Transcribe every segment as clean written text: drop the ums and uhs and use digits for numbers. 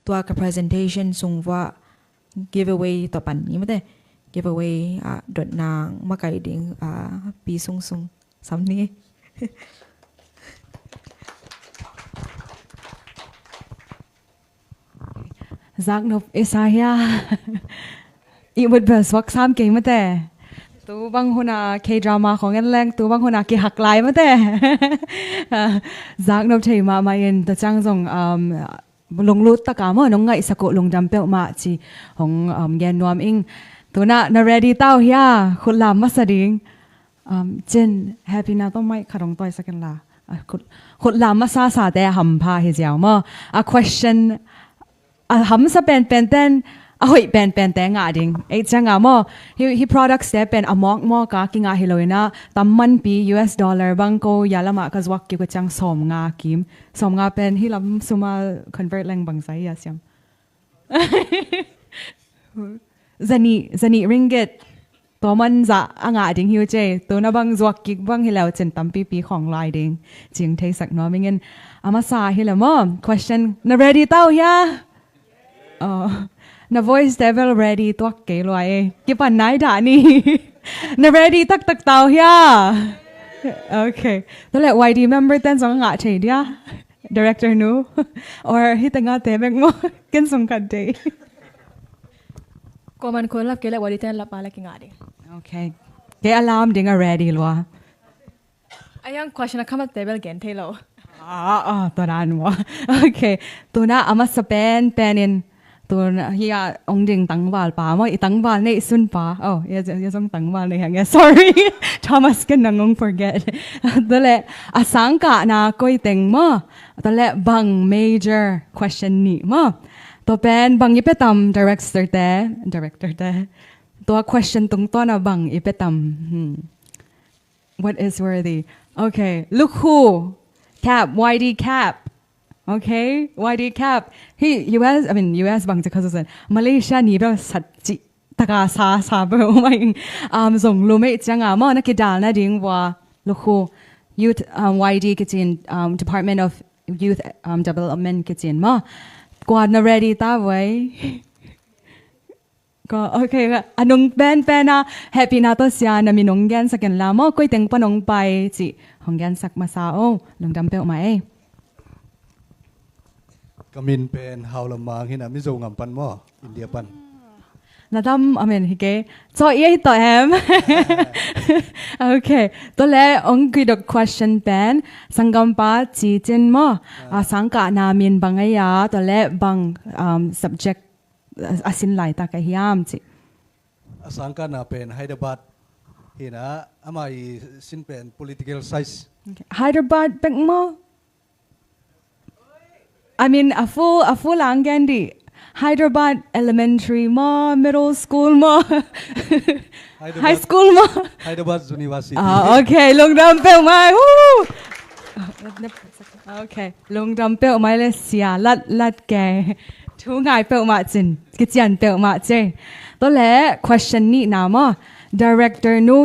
ตัว presentation ส่งว่า giveaway ต่อปันนี้ไม่ได้ giveaway ดดนางมาไก่ดิ่งปีส่งสำนี้ Zak nop isaya iwad bas wak sam ke mate tu bang huna k drama ของกันแรงtu bang huna ki hak lai mate Zak nop thei ma in ta chang jong lung lut ta ka mo nong ngai sako lung dam pe ma chi hong gen nuam ing tu na ready tau ya khulam ma sading jen happy na to mai kharong toy sakan la khulam ma sa te ham pha hi jiao mo a question hum sa pen ten ahoi pen te nga ding e changa mo he products te pen amok mo ka ki nga hiloina tamman pi $US bang ko yalama ka zwak ki ko chang som nga pen hilam suma convert lang bang sai yasyam zani ringgit to man za anga ding hiu che to na bang zwak ki bang hilaw chen tampi pi khong lai ding jing thei sak no mingen ama sa hilamo question na ready tau ya na voice level ready to ke loi ki pan nai da ni na ready tak tau ya okay to let YD member ten song nga che dia director nu or hitanga te bek mo ken song ka de ko man ko lap ke le YD ten lap pala ki nga ding okay ke alarm ding ready lo ayang question na kamat table gen thelo to nan wa okay to na ama sa pen inตัวเฮียองดิงตังบาลป่าว่าอีตังบาลในสุนป่าอย่าส่งตังบาลในอย่างเงี้ย sorry Thomas กันนังง forget ตัวเละอสังกะนาก้อยเต็งมั้งตัวเละบัง major question นี่มั้งตัวเป็นบังอีเปตัม director แต่ตัว question ตรงต้นบังอีเปตัมwhat is worthy okay look who cap YD cap okay YD cap he US บางจะเขาจะMalaysia นี่แบบสัจจิตะกาซาเบอร์ไม่ส่งลูกไม่จังอ่ะมั่งนักกีฬานะดิ้งว่าลูกคู่ youth YD กิจการ Department of Youth Development กิจการมั่งกวาดน่า ready ตาไว้ก็โอเคค่ะอันนงเป็นนะ happy นะตัวเสียนะมีนงแกนสักกันละมั่งก็เต็งปนงไปจิของแกนสักมาซาโอลงดำเปลไหมกมินเป็นฮาวลำมางที่น่ะมิโซงัมปันมั่วอินเดียปันนาดำฮิเกจอยต่อแฮมโอเคตัวแรกองคุยดอก question เป็นสังกัมปะจีจินมั่วสังกัดนามินบางอย่างตัวแรกบาง subject อาศิลป์ไหลตากะฮิยามจิสังกัดนาเป็นไฮเดรบัดที่น่ะอามาสินเป็น political science ไฮเดรบัดเป็นมั่วa full angandi Hyderabad elementary ma middle school ma high school ma Hyderabad University okay long dam pe mai okay long dam pe mai le sia lat ke thu ngai pe ma chin ki chian pe ma che to le question ni na ma director no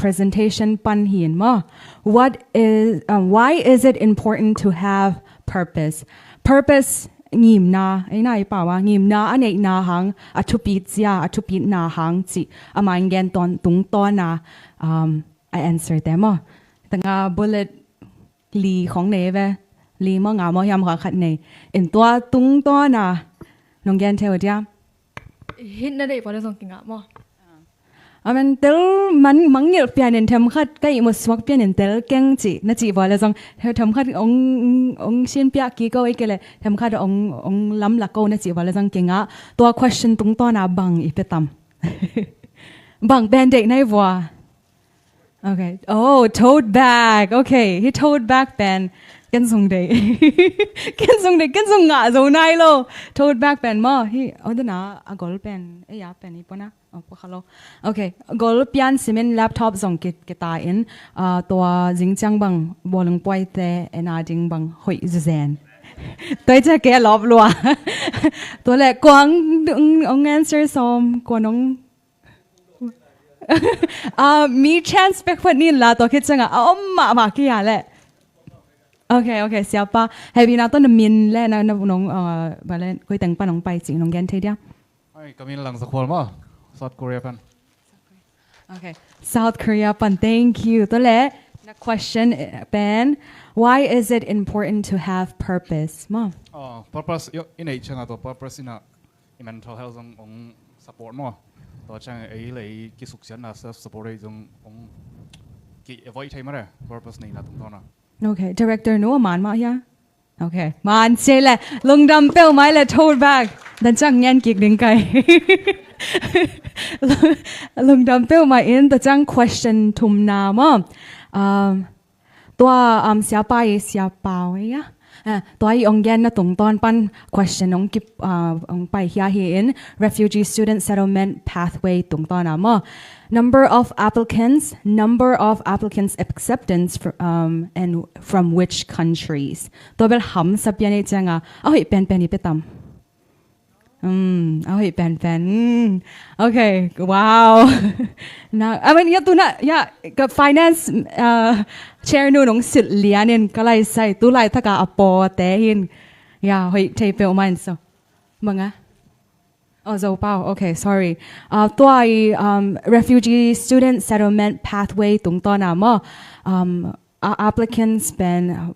presentation pan hin ma why is it important to have purpose งิมนาไอ้นายป่าวว่างิมนาอันเอกนาหังอัทุปีเจียอัทุปีนาหังจิอามาเงินตอนตุงตอนนะI answer แต่มั้งแต่งา bullet ลีของเนเวลีมั้งงามอยามขอขัดเนอินตัวตุงตอนนะน้องเงินเทวดาฮิตนะเด็กพอได้ส่งกิงอ่ะมั้งมันเตลมันมังเงียบเปลี่ยนทำคัดก็อีมุสวักเปลี่ยนเตลเก่งจีน่าจีบอกเลยจังทำคัดองเชียนเปียกี้ก็ไอ้กันเลยทำคัดองล้ำหลักก็น่าจีบอกเลยจังเก่งอ่ะตัว question ตรงต้นน่ะบังอีเปตัมบังเป็นเด็กในวัวโอเคtote bag โอเค he tote bag เป็นกันส่งเด็กกันส่งงะโซนายโล tote bag เป็นมั้งที่เดี๋ยวนะกอลเป็นยาเป็นอีปนะพวกเขาโอเคกอลเปียนซิมแล็ปท็อปส่งกีตาร์อินตัวจิงจังบังบอลงปอยเตอนาจิงบังหอยเซนตัวจะแกลบลัวตัวแหละกวางองแอนเซอร์ซอมกวางมี chance เป็กพอดีละตัวคิดจังอ่ะมากี่อย่างแหละ Okay, siapa? Happy na to na min le na nong balen koi teng pa nong pai ching nong gen the dia. Ay, kami lang sa kual mo. South Korea pan. Okay, South Korea pan. Thank you. To le na question Ben, why is it important to have purpose? Mo. Oh, purpose yo inay siya na to. Purpose ina mental health ang support mo. To chang ay lay kisuksyan na self support ay yung ki avoid tayo mara. Purpose na ina tong na. Okay, director no man ma ya. Okay, man say le lung dam pel mai le told back. Dan chang nyan kik ding kai. Lung dam pel mai in the chang question tum na mo. Tua siapa ya. Tua ong yan na tung ton pan question ong kip ong pai hia hi in refugee student settlement pathway tung ton na mo. Number of applicants acceptance and from which countries. To bel ham sa pian e changa. Ahoy pen ipetam. Ahoy pen. Okay, wow. Na I mean ka finance chair no nong sit lianin kalai sai tu lai thaka apo te hin. Ya hoi thei pe man so. Mga Oh, zo pao. Okay, sorry. Refugee student settlement pathway tung to na mo. Applicants ben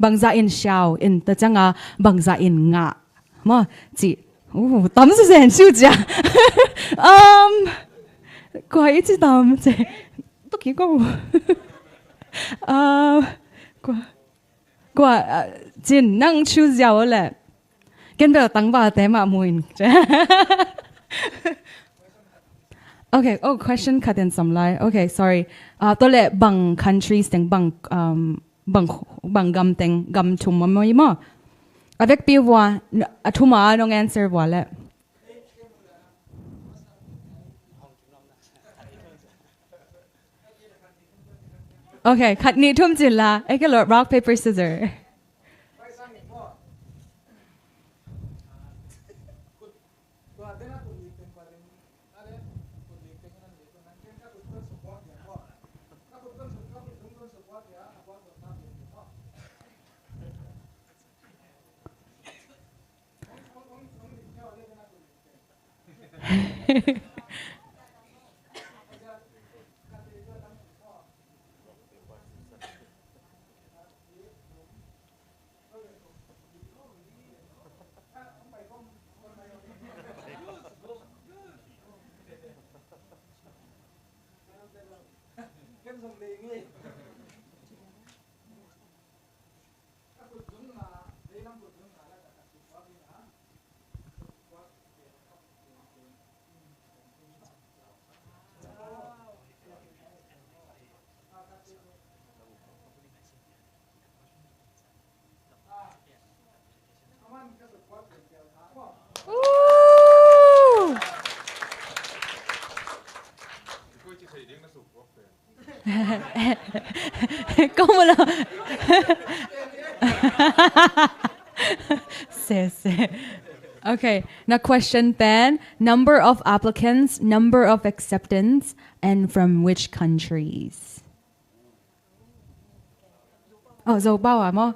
bangza in xiao in the changa bangza in nga. Mo ji. Oh, tam su sen shu jia. Kwa yi ji tam je. To ki go. Kwa jin nang chu jia wo le. Gen bel tang ba te ma muin. Okay, question cut in some lie. Okay, sorry. To le bang countries teng bang gam teng gam tum mo mo. Avec pi wa atuma nong answer wa le. Okay, cut ni tum jin la. Ek rock paper scissors. ¿Cómo lo? Okay, now question Ben. Number of applicants, number of acceptance, and from which countries? Oh, zo bao à mo?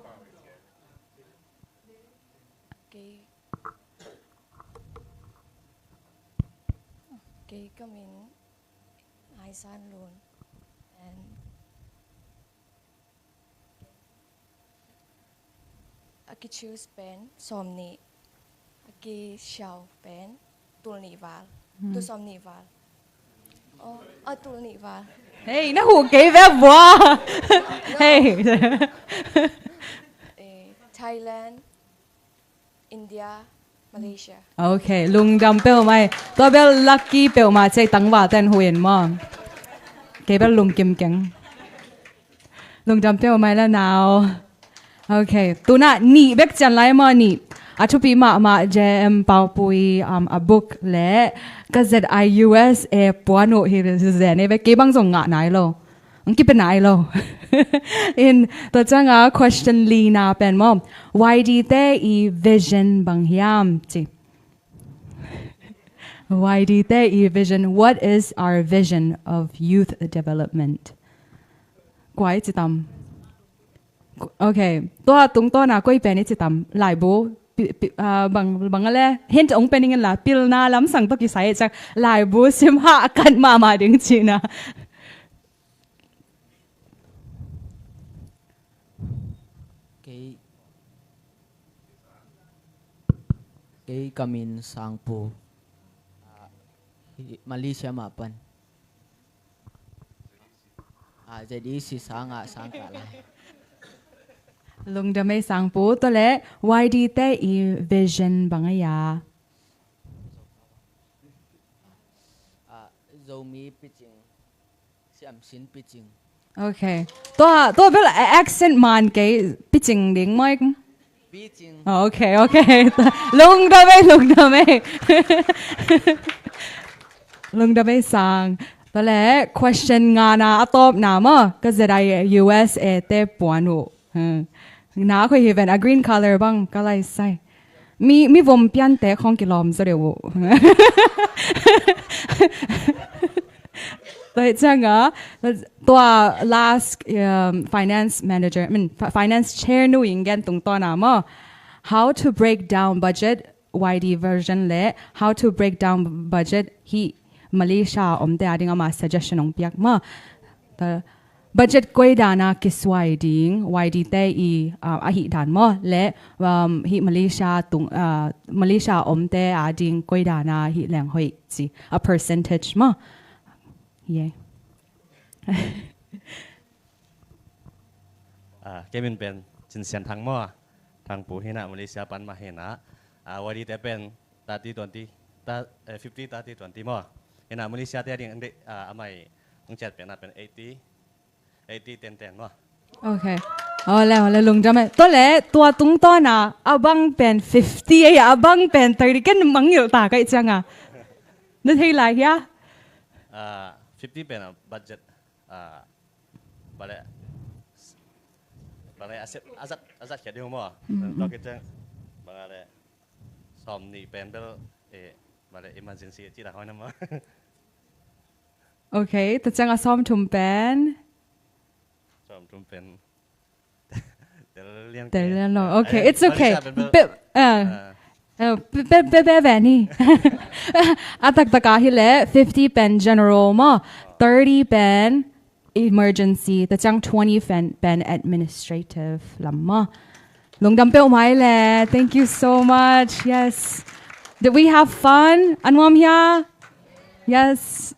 Cái có mình hai san luôn and aki choose pen somni aki shao pen tulni val tu somni val tulni val Hey, nó hù kỹ vẻ bùa. Hey. Thailand, India, Malaysia. Okay, lung dam pel mai. To bel lucky pel ma chai tang wa ten huyen mo. Ke bel lung kim keng. Lung dam pel mai la now. Okay, tu na ni bek chan lai mo ni. Athupi ma jem pau pui a book le ka ZIUS e puano hi ze ne be ke bang song nga nai lo. Ang ki pe nai lo. In the changa question li na pen mo. Why di te I vision bang hiam chi. Why di te I vision? What is our vision of youth development? Kwai chi tam. Okay, tua tung to na koi pen chi tam lai bu bang ale hint ong pening la pil na lam sang to ki sai chak lai bu sim ha kan ma ding chi na. Cái kamin sang po Malaysia mapan jadi si sang ka lai Lung da mai sang pu to le YD te I vision bangaya. zomi pitching siam sin pitching Okay. To bel accent man ke pitching ding mai. pitching Oh, okay. Lung da mai Lung da mai sang. To le question nga na atop na mo ka zai USA te puanu. Na ko even a green color bang kalai sai. Mi vom pian te khong kilom zo de wo. But last finance manager, finance chair nu ingen tung to na mo. How to break down budget YD version le how to break down budget hi Malaysia te ading ama suggestion ong piak mo. The budget koi dana kiswai ding YD te I hi dan mo le hi Malaysia tung Malaysia te ading koi dana hi lang hoi chi a percentage mo. Yeah. Cái mình bên chính xác thằng mò thằng phụ hiện tại Malaysia bán mà hiện áวันนี้แต่เป็น30-20 50-30-20 mò hiện tại Malaysiaแต่ยังได้ไม่ต้องจัดเป็นเป็น80-10 มอ Okay. Ole lung jam to le tua tung to na abang pen 50 abang pen 30 kan mangil ta kai changa. Nó thi lại ya. 50 เป็น budget บาเลยอาซัดเขียนดีมั้งเราคิดจังบาเลยสอมนี่เป็นบาเลย emergency ที่เราห้อยน้ำมั้ง Okay, ta changa som thum pen. สอมทุ่มเป็นแต่เรียน Okay, it's okay. Be ni. Atak hi le 50 pen general mo, 30 pen emergency, ta chang 20 pen administrative lamma. Lungdam pe umai le. Thank you so much. Yes. Did we have fun? Anwam here? Yes.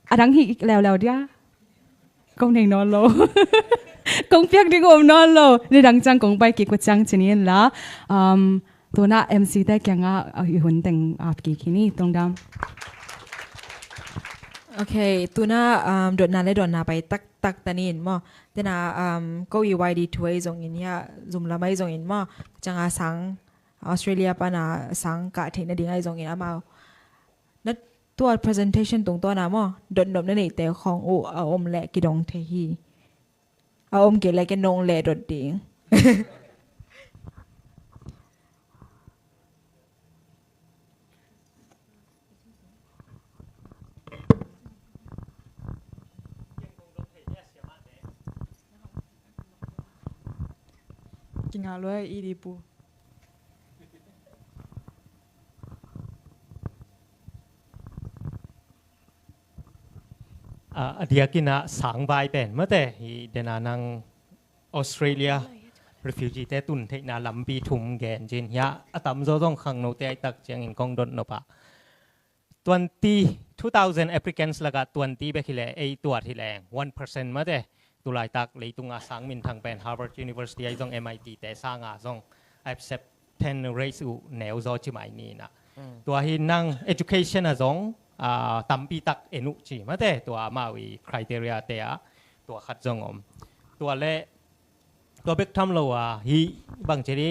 Adang hi leo dia. Công này non lo. Công piak ding non lo. Ni dang chang kong bai ki ko chang chinin la. Dotna MC te kya nga hun teng ap ki kini tongdam. Okay, tuna Dotna le Dawnna pai tak tanin mo. Tena ko YD tuai zong in ya zum la mai zong in mo. Changa sang Australia pa na sang ka the na ding ai zong in amao. Na tua presentation tung to na mo. Dot na nei te khong o om le ki dong the hi. Om ke le ke nong le dot ding. Kinh hà lối đi pu. Dia kina sang vai pen mate hi dena nang Australia refugee te tun the na lambi thum gen jin ya atam zo dong khang no te tak chang in kong don no pa 20,000 applicants laga 20 be khile ei tuat hi leng 1% mate tulai tak leitunga sang min thang pen Harvard University ai zong MIT te sanga zong accept 10 raise u neo zo chi mai ni na tua hi nang education a zong tampi tak enu chi mate tua mawi criteria te a tua khat zong om tua le tua bek tham lo hi bang cheri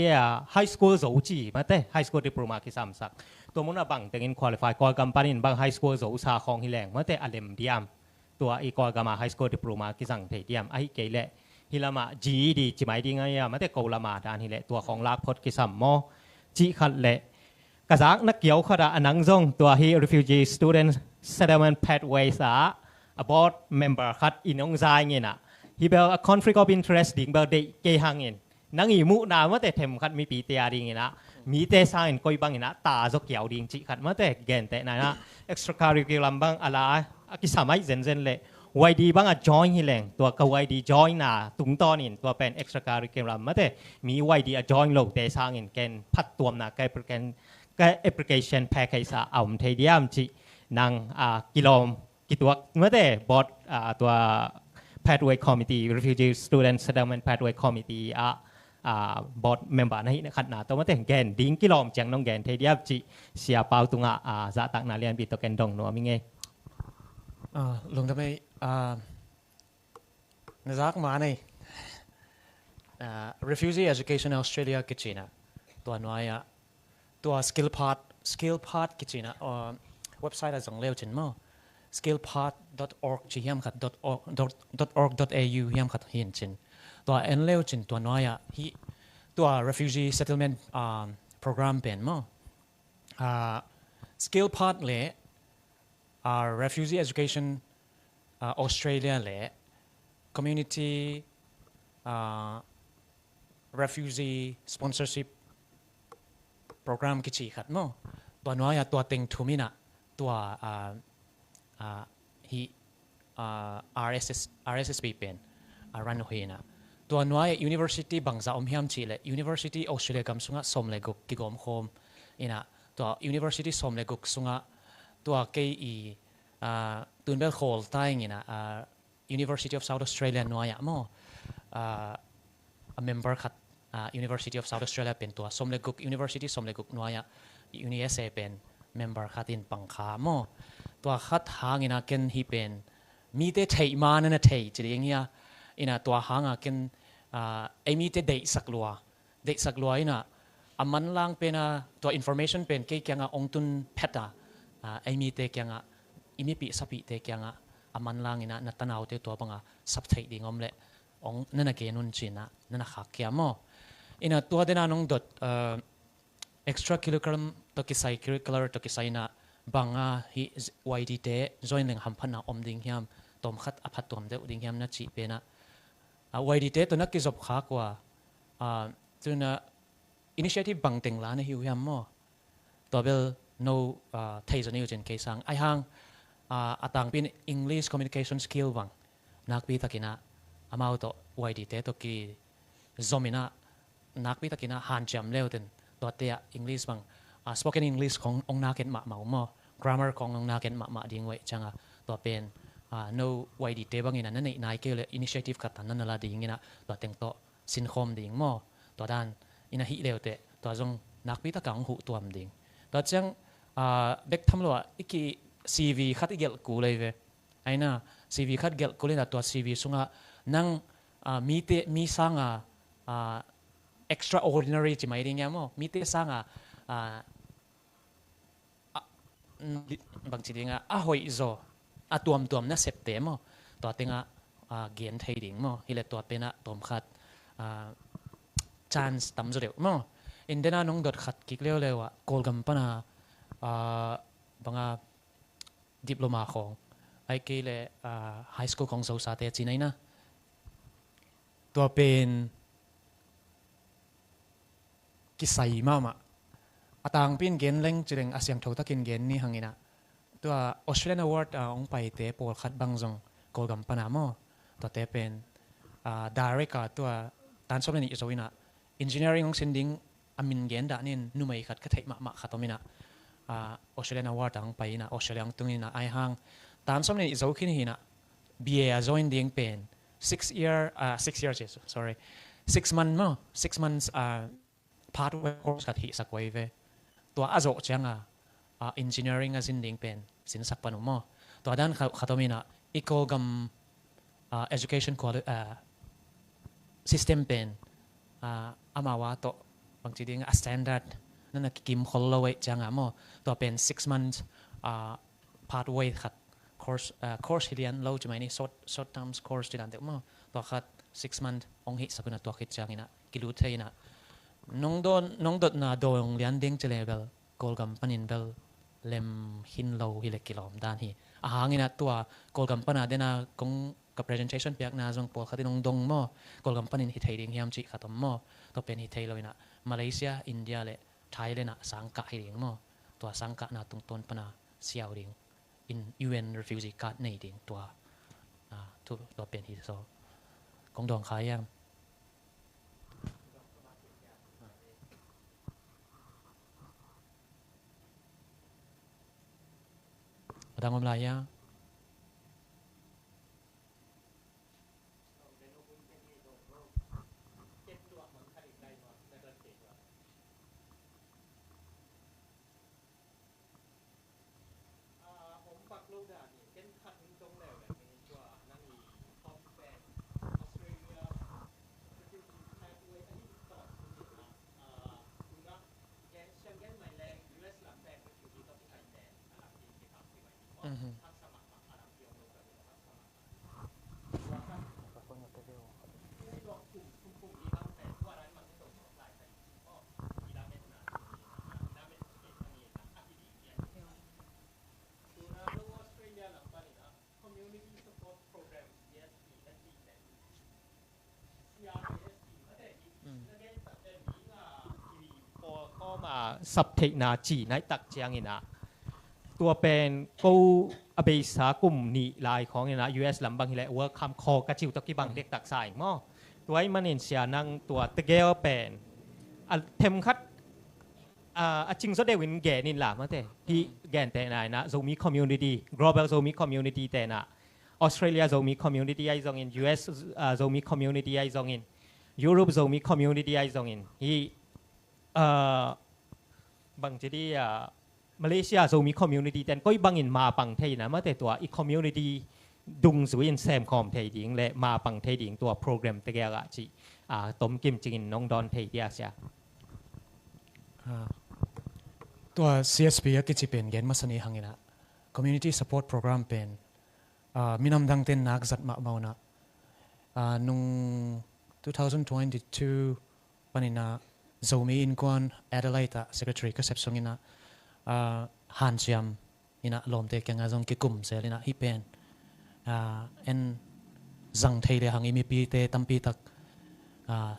high school zo chi mate high school diploma ki sam sak tua mun a bang tengin qualify ko company bang high school zo sa khong hi leng mate alem diam tua i ko gama high school diploma ki sang the diam ai ke le hilama GED chi mai ding ai mate ko lama dan hi le tua khong lak phot ki sam mo chi khat le kazak nak kiau khara anang zong tua hi refugee student settlement pathways a board member khat inong zai nge na hi bel a conflict of interest ding bel de ke hangin nang i mu na ma te them khat mi pi te a ding ina mi te sang in koi bang ina ta zo kiao ding chi khat ma te gen te na na extracurriculum bang ala ki samai zen zen le YD บางอ่ะ join ฮิเลงตัวกับ YD join น่ะตุงตอนินตัวเป็น extra curriculum มาแต่มี YD อ่ะ join โลกแต่สร้างอินเกณฑ์พัดตัวน่ะแกเป็นแก application package อ่ะเอาเทียมจินางกิโลกิตัวมาแต่บอร์ดตัว pathway committee refugee student settlement pathway committee บอร์ด member ในขณะตัวมาแต่แกนดิ้งกิโลจังน้องแกนเทียมจิเสียเปล่าตุงจะตักนาเรียนปีตัวแกนดงนัวมิงเงลงทำไมนจากมาใน refugee education Australia กิจนะตัวน้อยตัว skill part กิจนะเว็บไซต์อะไรส่งเร็วจริงมั้ง skillpart.org จีฮิมขัด .org.au ฮิมขัดเห็นจริงตัวเอ็นเร็วจริงตัวน้อยฮีตัว refugee settlement program เป็นมั้งskill part เลย refugee education Australia เลย community refugee sponsorship program กิจขัดมั้งตัวน้อยตัวเต็งทุมินะตัวฮีRSSB เป็นรันหัวนะตัวน้อย university บางจากอมหิมชีเลย university Australia กำสุงะสมเลกุกกิกอมโคมอินะตัว university สมเลกุกสุงะตัวเกอีตุนเบลโคลใต้เงี้ยนะ University of South Australia น้อยมั้งmember ขัดUniversity of South Australia เป็นตัวสมเลกุก University สมเลกุกน้อย UNSA เป็น member ขัดอินปังคามั้งตัวขัดหางเงี้ยนะเกนฮีเป็นมีแต่เทมานั่นนะเทจะเรียกเงี้ยอินะตัวหางเกนไอมีแต่เด็กสักลัวอินะมันล่างเป็นตัว information เป็นเกี่ยงองตุนเพชรไอมีแต่เกี่ยงอิมิปีสับปีแต่เกี่ยงมันล่างอินะนัตนาวเตตัวบังสับไทยดิ่งอมเละองนั่นน่ะเกนุนจีนะนั่นน่ะขักเกี่ยมอินะตัวเดน่านงดextra curriculum ตัวกิจ curricular ตัวกิจนะบางฮีวัยดีเตะ join หนึ่งหัมพันนะอมดิ่งยามตอมขัดอภัตตอมเดดิ่งยามนัดจีเป็นวัยดีเตะตัวนักกิจขักว่าตัวน่ะ initiative บางเต็งล้านในหิวยามตัวเบล no ไทยจะนิวเจนเคสังไอฮังต่างเป็น English communication skill บางนักปีตะกินะอามาตัววัยดีเตะตัวกีจอมินะนักปีตะกินะหันจำเร็วเต็นตัวเตะ English บางspoken English ขององนักเก็ตมาgrammar ขององนักเก็ตมาดิ่งไว้จังตัวเป็น no วัยดีเตะบางอย่างนั้นในเกี่ยวกับ initiative ขัดนั่นนั่นละดิ่งนะตัวเต็งตัวสินคมดิ่งตัวด้านอินะฮิเร็วเตะตัวจงนักปีตะกังหูตัวมดิ่งตัวจังเด็กทำลัวอีก CV ขัดอีกเกลกูเลยเว้ยไอ้น่ะ CV ขัดเกลกูเลยนะตัว CV สุงะนั่งมีสร้าง extraordinary จิ๋มไอ้ดิ่งยังมั้งมีเตสร้างบางทีดิ่งหอยโซตัวมน่ะเสพเต็มตัวเต็งเกียนไทยดิ่งมั้งฮิเลตัวเป็นตัวขัดchance ตั้มจุดเดียวมั้งอินเดียน้องดดขัดกิกเลี้ยวเลยว่ะโกลกัมปนาบางดิปโลมาของไอ้เกลไฮสคูลของโซซาเตจีนนะตัวเป็นกิสัยมากต่างเป็นเกณฑ์เล่งจุดเองอาเซียนทั่วตะกินเกณฑ์นี่หังอินะตัว Australian Award องไปเตะโปลคัดบางจงโกลกัมปนามตัวเตะเป็นdirect ตัวตานสมนิจวินะ engineering ของสินดิ้งอามินเกณฑ์ด่านี่นุ่มไอ้ขัดกระเทยมาขัดตัวมินะAustralian Award ต่างไปนะ Australia ตรงนี้นะไอ้ห้างตามสมัยจะขึ้นหินะ BA join ดิ้งเป็น 6 months pathway course กัดหิสักไว้เวตัวอาโจจังengineering สินดิ้งเป็นสินสักปนุมตัวด้านขัดตัวมินะ equal กับ education system เป็นอามาว่าตัวบางทีดิ้งstandardนั่นน่ะกิมคอลเลอร์ไว้จังตัวเป็น 6 months pathway ขัด course ที่เรียนเราจะไม่นี่ short term course ที่นั่นเด็กตัวขัด 6 months องค์หิสักนะตัวคิดจังนะกิลุเทนะน้องดดนะโดนเรียนเด้งเจเลเบลโกลกัมปันินเบลเลมหินเราฮิเลกิลอมด้านฮีหางนะตัวโกลกัมปันนะเดนะกงก กับ presentation เปียกนาจงปวดขัดนงดงมอกอลกัมปันหิไทยดิ่งเฮียมจิขัดมอตัวเป็นหิไทยเลยนะมาเลเซียอินเดียเลยไทยเลยนะสังกัดดิ่งมอตัวสังกัดนาตรงต้นปนาเสียวดิ่ง in UN refugee card ในดิ่งตัวเป็นหิโซกองดองขายยังดังอมลายยังสับเทนาจีในตักเจียงอินะตัวเป็นกูอเบสากุมนี่ลายของอินะ US ลำบางทีแหละว่าคำคอกระจิวตะกี้บางเด็กตักสายมั้งตัวไอ้มันเห็นเสียนั่งตัวตะเกียบเป็นเทมคัดจริงสุดเดวินแกนินล่ะมั้งแต่ที่แกนแต่ไหนนะโซมีคอมมูนิตี้ global โซมีคอมมูนิตี้แต่นะออสเตรเลียโซมีคอมมูนิตี้ไอ้ตรงอิน US โซมีคอมมูนิตี้ไอ้ตรงอินยุโรปโซมีคอมมูนิตี้ไอ้ตรงอินที่บางทีที่มาเลเซียโซมีคอมมูนิตี้แต่ก็บางอินมาปังเทยนะมาแต่ตัวอีคอมมูนิตี้ดุงสวยอินแซมคอมเทยดิ่งและมาปังเทยดิ่งตัวโปรแกรมตะเกียกจีต้มกิมจินน้องดอนเทยเดียเสียตัว CSP ก็จะเป็นเกณฑ์มาสนิหังอินะ Community Support Program เป็นมีนำดังเต็นนักจัดมาเมานะนุ่ง2022ปันนะโซมีอินกวนแอดเลดต์ Secretary ก็เสพส่งอินะฮันเซียมอินะลมเตะยังไงจงกิกุมเสร็จอินะฮิเป็นจังไทยเลยหังอิมีปีเตตัมปีตัก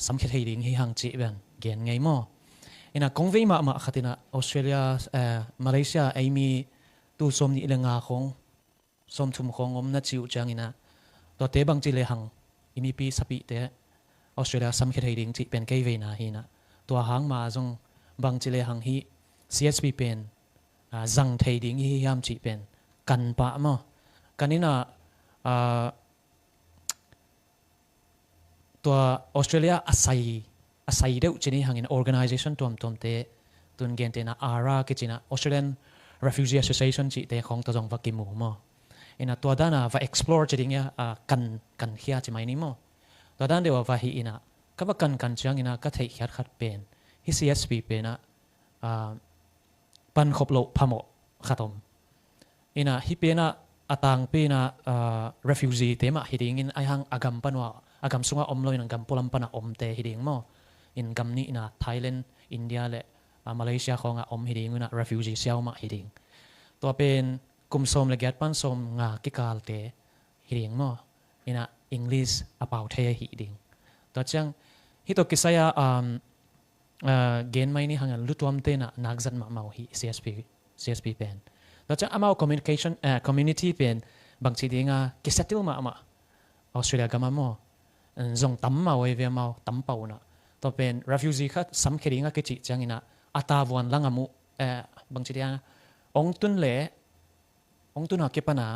สำคัญไทยดิ่งฮิหังจีเป็นเกณฑ์ไงมั้งอินะกงวิมาขัดอินะออสเตรเลียมาเลเซียไอมีตู้สมนิเลงาของสมทุมของนัดจิวจังอินะตัวเตะบางจีเลยหังอิมีปีสับปีเตะออสเตรเลียสำคัญไทยดิ่งจีเป็นเกย์เวน่าฮินะตัวหางมาจงบางจีเลยหังฮิ CSP เป็นจังไทยดิ่งฮิยามจีเป็นกันปะมั้งกันนี่นะตัวออสเตรเลียอาศัยเดียวจีนี่หังอิน organization ตัวเตะตุนเกณฑ์เตนะอารากิจินะ Australian Refugee Association จีเตะของตัวจงวักกิมูมั้งอินะตัวด้านน่ะว่า explore จีเนี่ยกันเฮียจีไม่นี่มั้งตัวด้านเดียวว่าฮิอินะก็ว่ากันจังอินะก็ไทยขัดเป็นฮิ CSP เป็นนะปันขบโลพามขัดมอินะฮิเป็นนะต่างเป็นนะrefugee เตมาฮิดิ่งอินไอหังอากำปันว่าอากำสุงอมลอยนังกำพลัมปันอมเตฮิดิ่งมั้งอินกำนี้นะไทยแลนด์อินเดียและมาเลเซียของอมฮิดิ่งนะ refugee เซียวมาฮิดิ่งตัวเป็นกุมสมและแกดปันสมงากิกาลเตฮิดิ่งมั้งอินะอังกฤษอเปาเทฮิดิ่งตัวจังฮิตัวกิสยาเกณฑ์ไม่นี่หังลุตวมเตนะนักจันมาเมาฮิ CSP เป็นตัวจังอามา community เป็นบางทีเดียงกิสติลมาออสเตรเลียก็มาโม่จงตั้มมาไว้เวียมาตั้มเป่านะตัวเป็น refugee คัดสำคัญงากิจิจังอินะอัตาวันลังอามุบางทีเดียงองตุนเล่องตุนหักเก็บปัญหา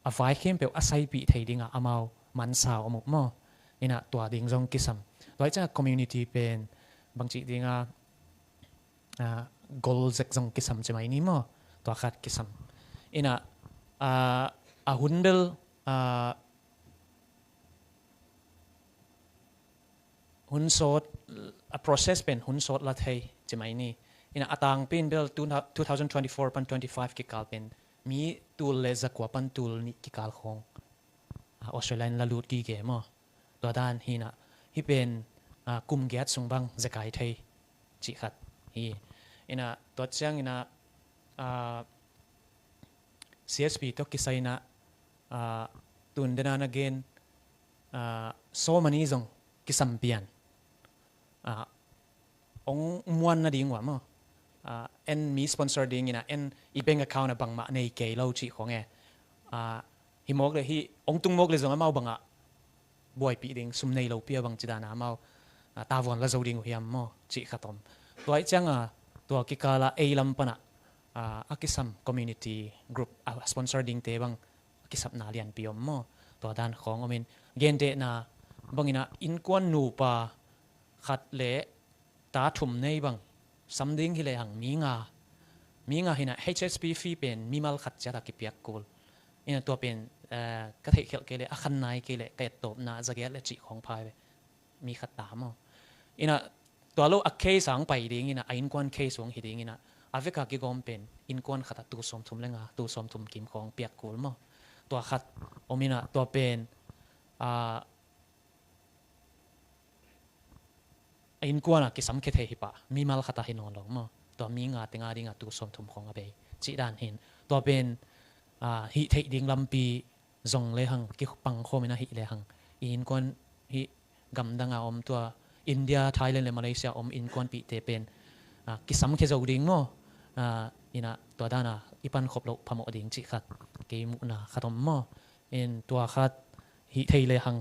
อาไฟเข้มเปลอาศัยปีไทยดิ่งอามามันสาวอมุโม่อินะตัวดิ่งจงกิสัมตัวจัง community เป็นบางทีดิ่งgoal จากจงกิสัมจะไม่นี่โม่ตัวขัดกิสัมอินะหุ่นเดลหุ่นโซด process เป็นหุ่นโซดละไทยจะไม่นี่อินะต่างเป็นเบล2024ปัน25กิกาลเป็นมีตูลเลสกว่าปันตูลนี่กิกาลของออสเตรเลียละลุดกี่เกมตัวด้านฮีนะฮีเป็นกุมเกียรติสงบังจะกายไทยจิขัดฮีอินะตัวเชียงอินะCSP ตัวกิสัยนะตุนเดนานเกน so many zong kisampian ong muan na ding wa mo en mi sponsor ding ina en I bank account na bang ma nei ke lo chi khong e hi mok le hi ong tung mok le zong mau banga boy pi ding sum nei lo pia bang chida na mau ta von la zo ding hiam mo chi khatom toy changa to ki kala e lam pana akisam community group sponsor ding te bang akisap na lian piom mo to dan khong omin gen de na bangina in kwan nu pa khat le ta thum nei bang samding hi le hang mi nga hina HSP fee pen mi mal khat cha ta ki piak kul ina to pen ka thei khel ke le akhan nai ke le ka top na zagia le chi khong phai mi khat ta mo ina to lo a case ang pai ding ina ain kwan case wong hi ding ina aveka ki gom pen in kwan khata tu som thum lenga tu som thum kim khong piak kul mo to khat omina to pen in kwana ki sam ke the hi pa mi mal khata hi non long mo to mi nga te nga ringa tu som thum khong abe chi dan hin to pen hi thei ding lampi zong le hang ki pang khomina hi le hang in kwan hi gam danga om to India Thailand le Malaysia om in kwan pi te pen ki sam ke zo ding mo ina to dana ipan khop lo phamo ding chi khat ke mu na khatom mo in to khat hi thei le hang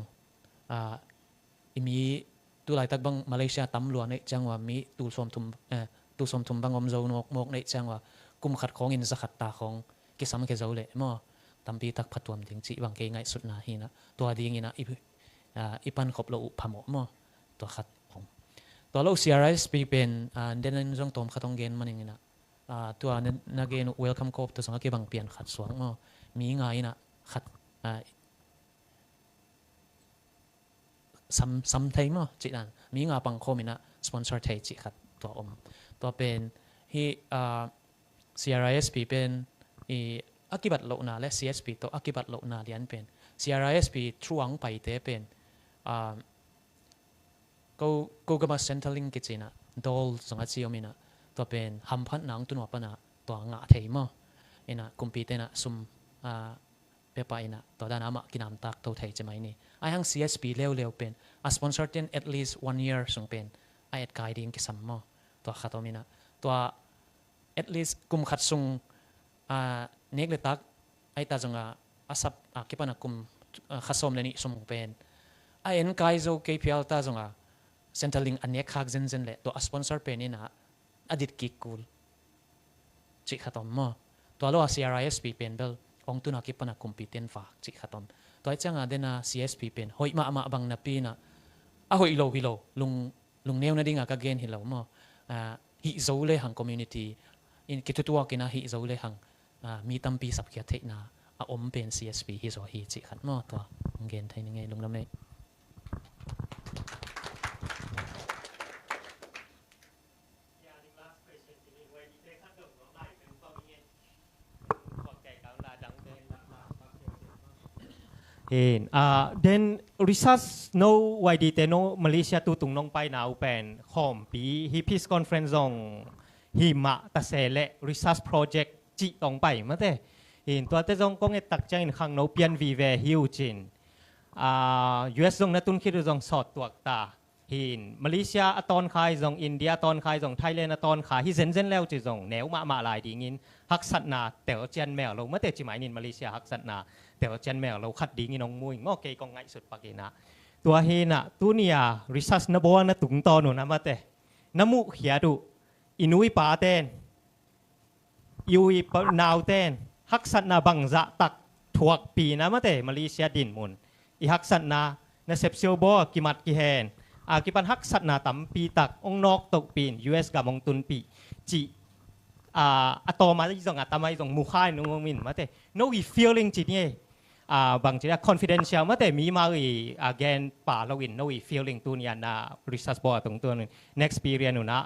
imi tu lai tak bang Malaysia tam luan nei changwa mi tu som thum bang om zo nok mok nei changwa kum khat khong in za khat ta khong ki sam ke zo le mo tampi tak phatwam ding chi bang ke ngai sut na hi na to ding ina ipan khop lo phamo mo to khat khong to lo CRIS pi pen den jong tom khatong gen maning ina to na gen welcome kop to sanga ke bang pian khat suang mo mi nga ina khat sam thei mo chi dan mi nga pang khomina sponsor thei chi khat to om to pen hi CRIS pi pen akibat lo na le CSP to akibat lo na lian pen CRIS pi truang pai te pen ko gama centraling kichina dol zonga chi omina to pen ham phan nang tu no pana to nga thei mo ina compete na sum pepa ina to dan ama kinam tak to thei chemai ni ai hang CSP lew pen a sponsor ten at least 1 year sung pen ai at guiding ki sammo to khatomina to at least kum khat sung nek le tak ai ta zonga asap kipana kum khasom le ni sum pen ai en kai zo KPL ta zonga centraling anek khak zen le to a sponsor pen ina adit ki kul chi khatom mo to lo CRIS pi pen bel ong tu na ki pana competent fa chi khatom toy changa dena CSP pen hoi ma bang na pi na a hoi lo hi lo lung neu na dinga ka gen hi lo mo hi zo le hang community in ki tu wa kina hi zo le hang mi tampi sap khia the na a om pen CSP hi zo hi chi khat mo to gen thai ni nge lung lam nei then research no why di te no Malaysia tu tung nong pai now pen khom pi hi peace conference ong hi ma ta se le research project chi tong pai ma te in to te jong kong e tak chang in khang no pian vi ve hiu chin US jong na tun khir jong sot tuak ta hin Malaysia aton khai jong India aton khai jong Thailand aton kha hi zen leo chi jong neu ma lai ding in hak sat na tel chen mel lo ma te chi mai nin Malaysia hak sat naแต่ว่าเจนแมวเราขัดดีงี้น้องมุ้ยงอเกยกองไงสุดปากกินะตัวเฮน่ะตัวเนียริซัสนบัวนะตุงตอนหนูนะมาแต่น้ำมุเขียดูอินุยป่าเต้นยุยนาวเต้นฮักสัตนาบังจะตักถวกปีนะมาแต่มาเลเซียดินมุนอีฮักสัตนาเซปเซียวบัวกิมัดกิแฮนกิปันฮักสัตนาตั้มปีตักองนอกตกปีน US กับองตุนปีจีอะตอมาที่ส่งอะตามาที่ส่งมุขายนุ่มมินมาแต่ no we feeling จีนี่บางทีนะ confidential มาแต่มีมาagain ป่าเราวิน no we feeling ตัวนี้นะ research board ตรงตัวนึง next experience นูนะ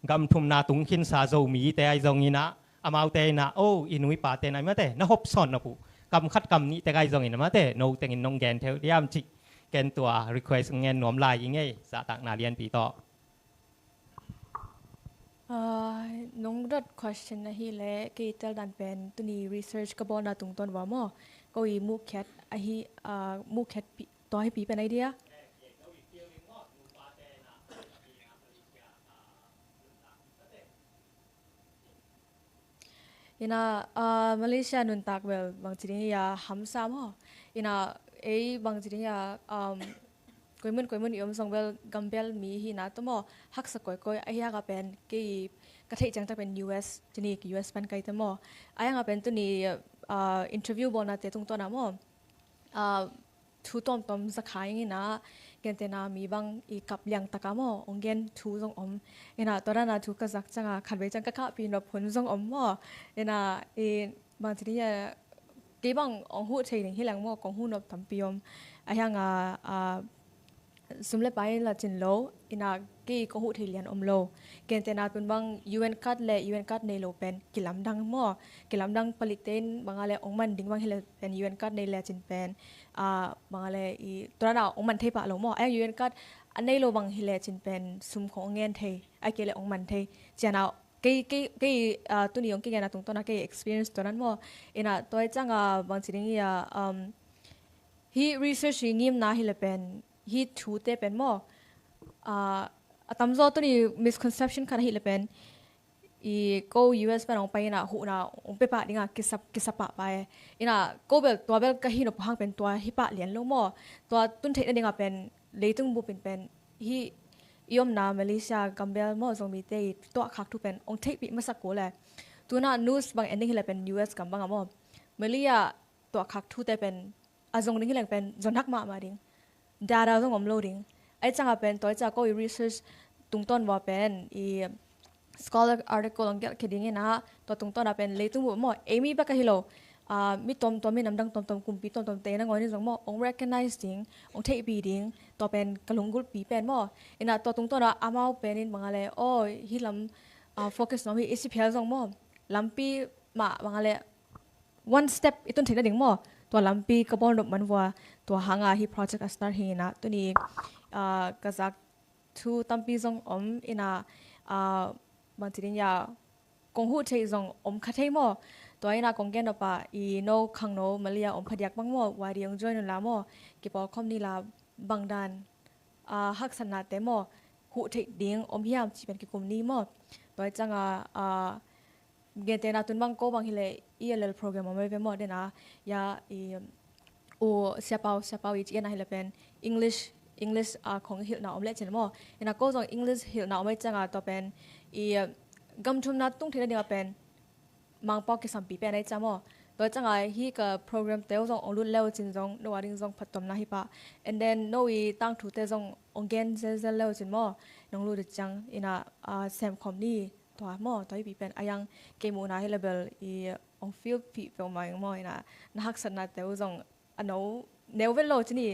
กำทุมนาตุงขินซาโจมีแต่ไอ้ตรงนี้นะอามาเตนะโอ้อินุยป่าเตนะมาแต่นะฮบซ้อนนะผู้กำคัดกำนี้แต่ไอ้ตรงนี้นะมาแต่ no แต่งน้องแกนเทวยามจิแกนตัว request เงินหนอมลายยังไงสะตักนาเรียนปีต่อน้องรัด question นะฮีเล่กีเตลดันเป็นตัวนี้ research กระบอกนาตุงต้นว่าหม้อก็อีมูแคทไอฮีมูแคท ต่อให้ปีเป็นไอเดียอินามาเลเซียนุนตักเวลบางทีนี่ยาฮัมซามฮะอินาบางทีนี่ยากุยมุนยอมส่งเวลกัมเบลมีหินะตัวมอฮักสกอยไอ้ยากาเป็นกี่กระเทยจังจะเป็น US จะนี่ US เป็นไกตัวมอไอ้ยากาเป็นตัวนี้อินเทอร์วิวบอนาเตตรงตัวนั้นมอทูตอมสักขายงี้นะเกณฑ์เตนามีบางอีกับเลี้ยงตะกามอองเกนทูทรงอมนะตอนนั้นทูกษักจังขัดไว้จังกะข้าปีนแบบผลทรงอมมนะบางทีนี่กี่บางองหูเทนึงที่แหลงมอกองหูนบทำปีอมไอ้ยังสมเลไปละจินโลอินากี่ก็หูที่เรียนอมโลเกณฑ์เตนาเป็นบาง UN คัดและ UN คัดในโลเป็นกิลำดังมอกิลำดังผลิตเต้นบางอะไรองมันดิ้งบางเฮลเป็น UN คัดในแลจินเป็นบางอะไรตัวนั้นองมันเทปะลงมอไอ้ UN คัดอันในโลบางเฮลจินเป็นซุมของเงินเทไอ้เกลองมันเทเจนากี่ตัวนี้องกี่เงินตรงตัวนั้นกี่ experience ตัวนั้นมออินาตัวจังบางสิ่งนี้ฮี research ยิ่งน่าเฮลเป็นฮีทูเตเป็นมอตามโจตัวนี้ misconception คันฮีเลเป็นก็ US เป็นองไปนะหูนะองไปปะดิ้งกิสปะไปนะก็เบลตัวเบลก็ฮีนบพังเป็นตัวฮิปะเลียนลงมอตัวตุนเทนดิ้งเป็นเลยตึงบุเป็นฮียอมนามาเลเซียกัมเบลมอทรงมีเตยตัวคักทุเป็นองเทคปีมาสักกูเลยตัวน่ะ news บาง ending ฮีเลเป็น US กับบางมอมาเลเซียตัวคักทุแต่เป็นอาจงดิ้งฮีเลเป็นจนทักมาดิ้งdata ต้องอมโหลดิ้งไอ้จังเป็นตัวจากก็ research ตรงต้นว่าเป็นscholar article ลองเก็บคิดดิ้งนะตัวตรงต้นเป็นเลยตรงบุหมอมีบักกะฮิโลมีตัวมีน้ำดังตัวกุมปีตัวเตนังวันนี้สงหมออง recognize ดิ้งอง take ปีดิ้งตัวเป็นกะลงกุลปีเป็นหมออินะตัวตรงต้นอามาเป็นบางอะไรโอ้ฮิลำfocus น้องฮิอิสิเพลสงหมอลำปีมาบางอะไร one step อีต้นเทนดิ้งหมอตัวลำปีกระบอกนบมันว่าตัวหางฮี project start ฮีนะตัวนี้กษักทูตั้มปีทรงอินะบางทีนี่ยากงหูเทยทรงคัดให้หมอตัวอินะกงแกนอปะโนขังโนมาเลียพยักบังหมอวาดียงจอยนุลาหมอเก็บเอาคอมนี่ลาบางดานฮักษณะเตหมอหูเทยดิ้งพยายามที่เป็นกิกุมนี้หมอตัวจังเกณฑ์เตนาตุนบางโกบางฮิเลELL program มาไม่เป็นหมดเดนะยาโอเสียเปาอีกนะฮิเลเป็น English ของฮิลนาอมเล่เช่นหมอเนะก็ส่ง English ฮิลนาอมไม่จังตัวเป็นกัมทุมนัดตุ้งที่นั่นเดียวเป็นมังปอกกิสัมปีเป็นไอ้จ้าหมอตัวจังฮีกับโปรแกรมเตลส่งองรุ่นเร็วจินส่งนวาริงส่งพัดตมนาฮิปะ and then โนวีตั้งถูเตส่งองเกนเซลเร็วจินหมอน้องรู้ดิจังแซมคอมนี่ตัวหมอตัวที่ปีเป็นอายังเกมูนาให้เลเวลองฟิลปีเป็นมาอย่างหมอนะนักสนัดแต่ว่าส่งอันนู้เนวเวลโลที่นี่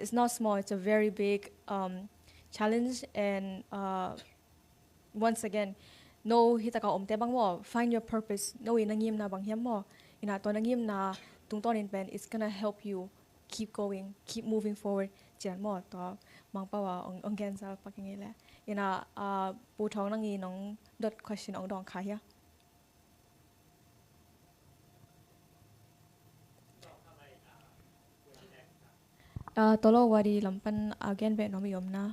it's not small it's a very big challenge and once again no ฮิตะกาอมเตบังหมอ find your purpose no นังยิมนาบางเฮียมหมอตัวนังยิมนาตรงต้นนี้เป็น it's gonna help you keep going keep moving forward เจนหมอตัวมังป่าวองแกนซาปักอย่างนี้แหละปูท้องนังยีน้องดด question องดองขายะตัวโลวาดีลำปันอาเกนเป็นน้องมิยมนะ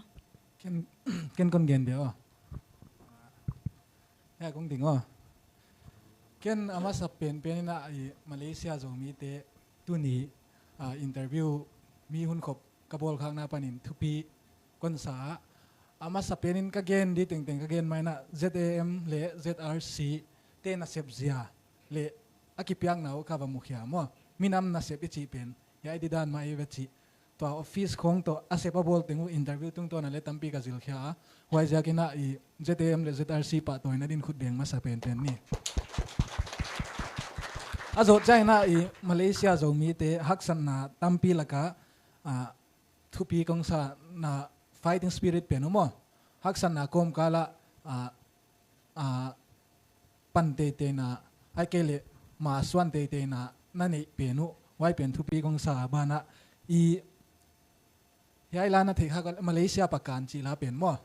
เกนคนเกนเดียวแค่คงถึงว่าเกนอามาสับเป็นนะมาเลเซียจะมีเตะตัวนี้อินเตอร์วิวมีหุ่นขบกระบวนข้างหน้าปนินทุปีคนสาอามาสับเป็นก็เกนดีตึงๆก็เกนไม่นะ ZAM เละ ZRC เตนะเซฟเซียเละอากิปยังหนาวข้าบมุขยามว่ามีน้ำนะเซฟอิจิเป็นยายดีด้านมาเอเวจิตัวออฟฟิศของตัวอาเซปบอลถึงอินเตอร์วิวตรงตัวนั่นเลยตั้มปีกับซิลขี้าไว้จากนั้นZAM และ ZRC ปะตัวนั้นดินขุดเบียงมาสับเป็นนี่อาจจะนะมาเลเซียจะมีเตะฮักษณะตั้มปีละกะทุปีกงซานะ fighting spirit เป็นมั้งฮักษณะกรมกาละปันเตนะไอเกลมาสวนเตนะนั่นนี่เป็นไว้เป็นทุปีกงซาบานะยายลานะที่เขาก็มาเลเซียประกันจีลาเป็นมั้ง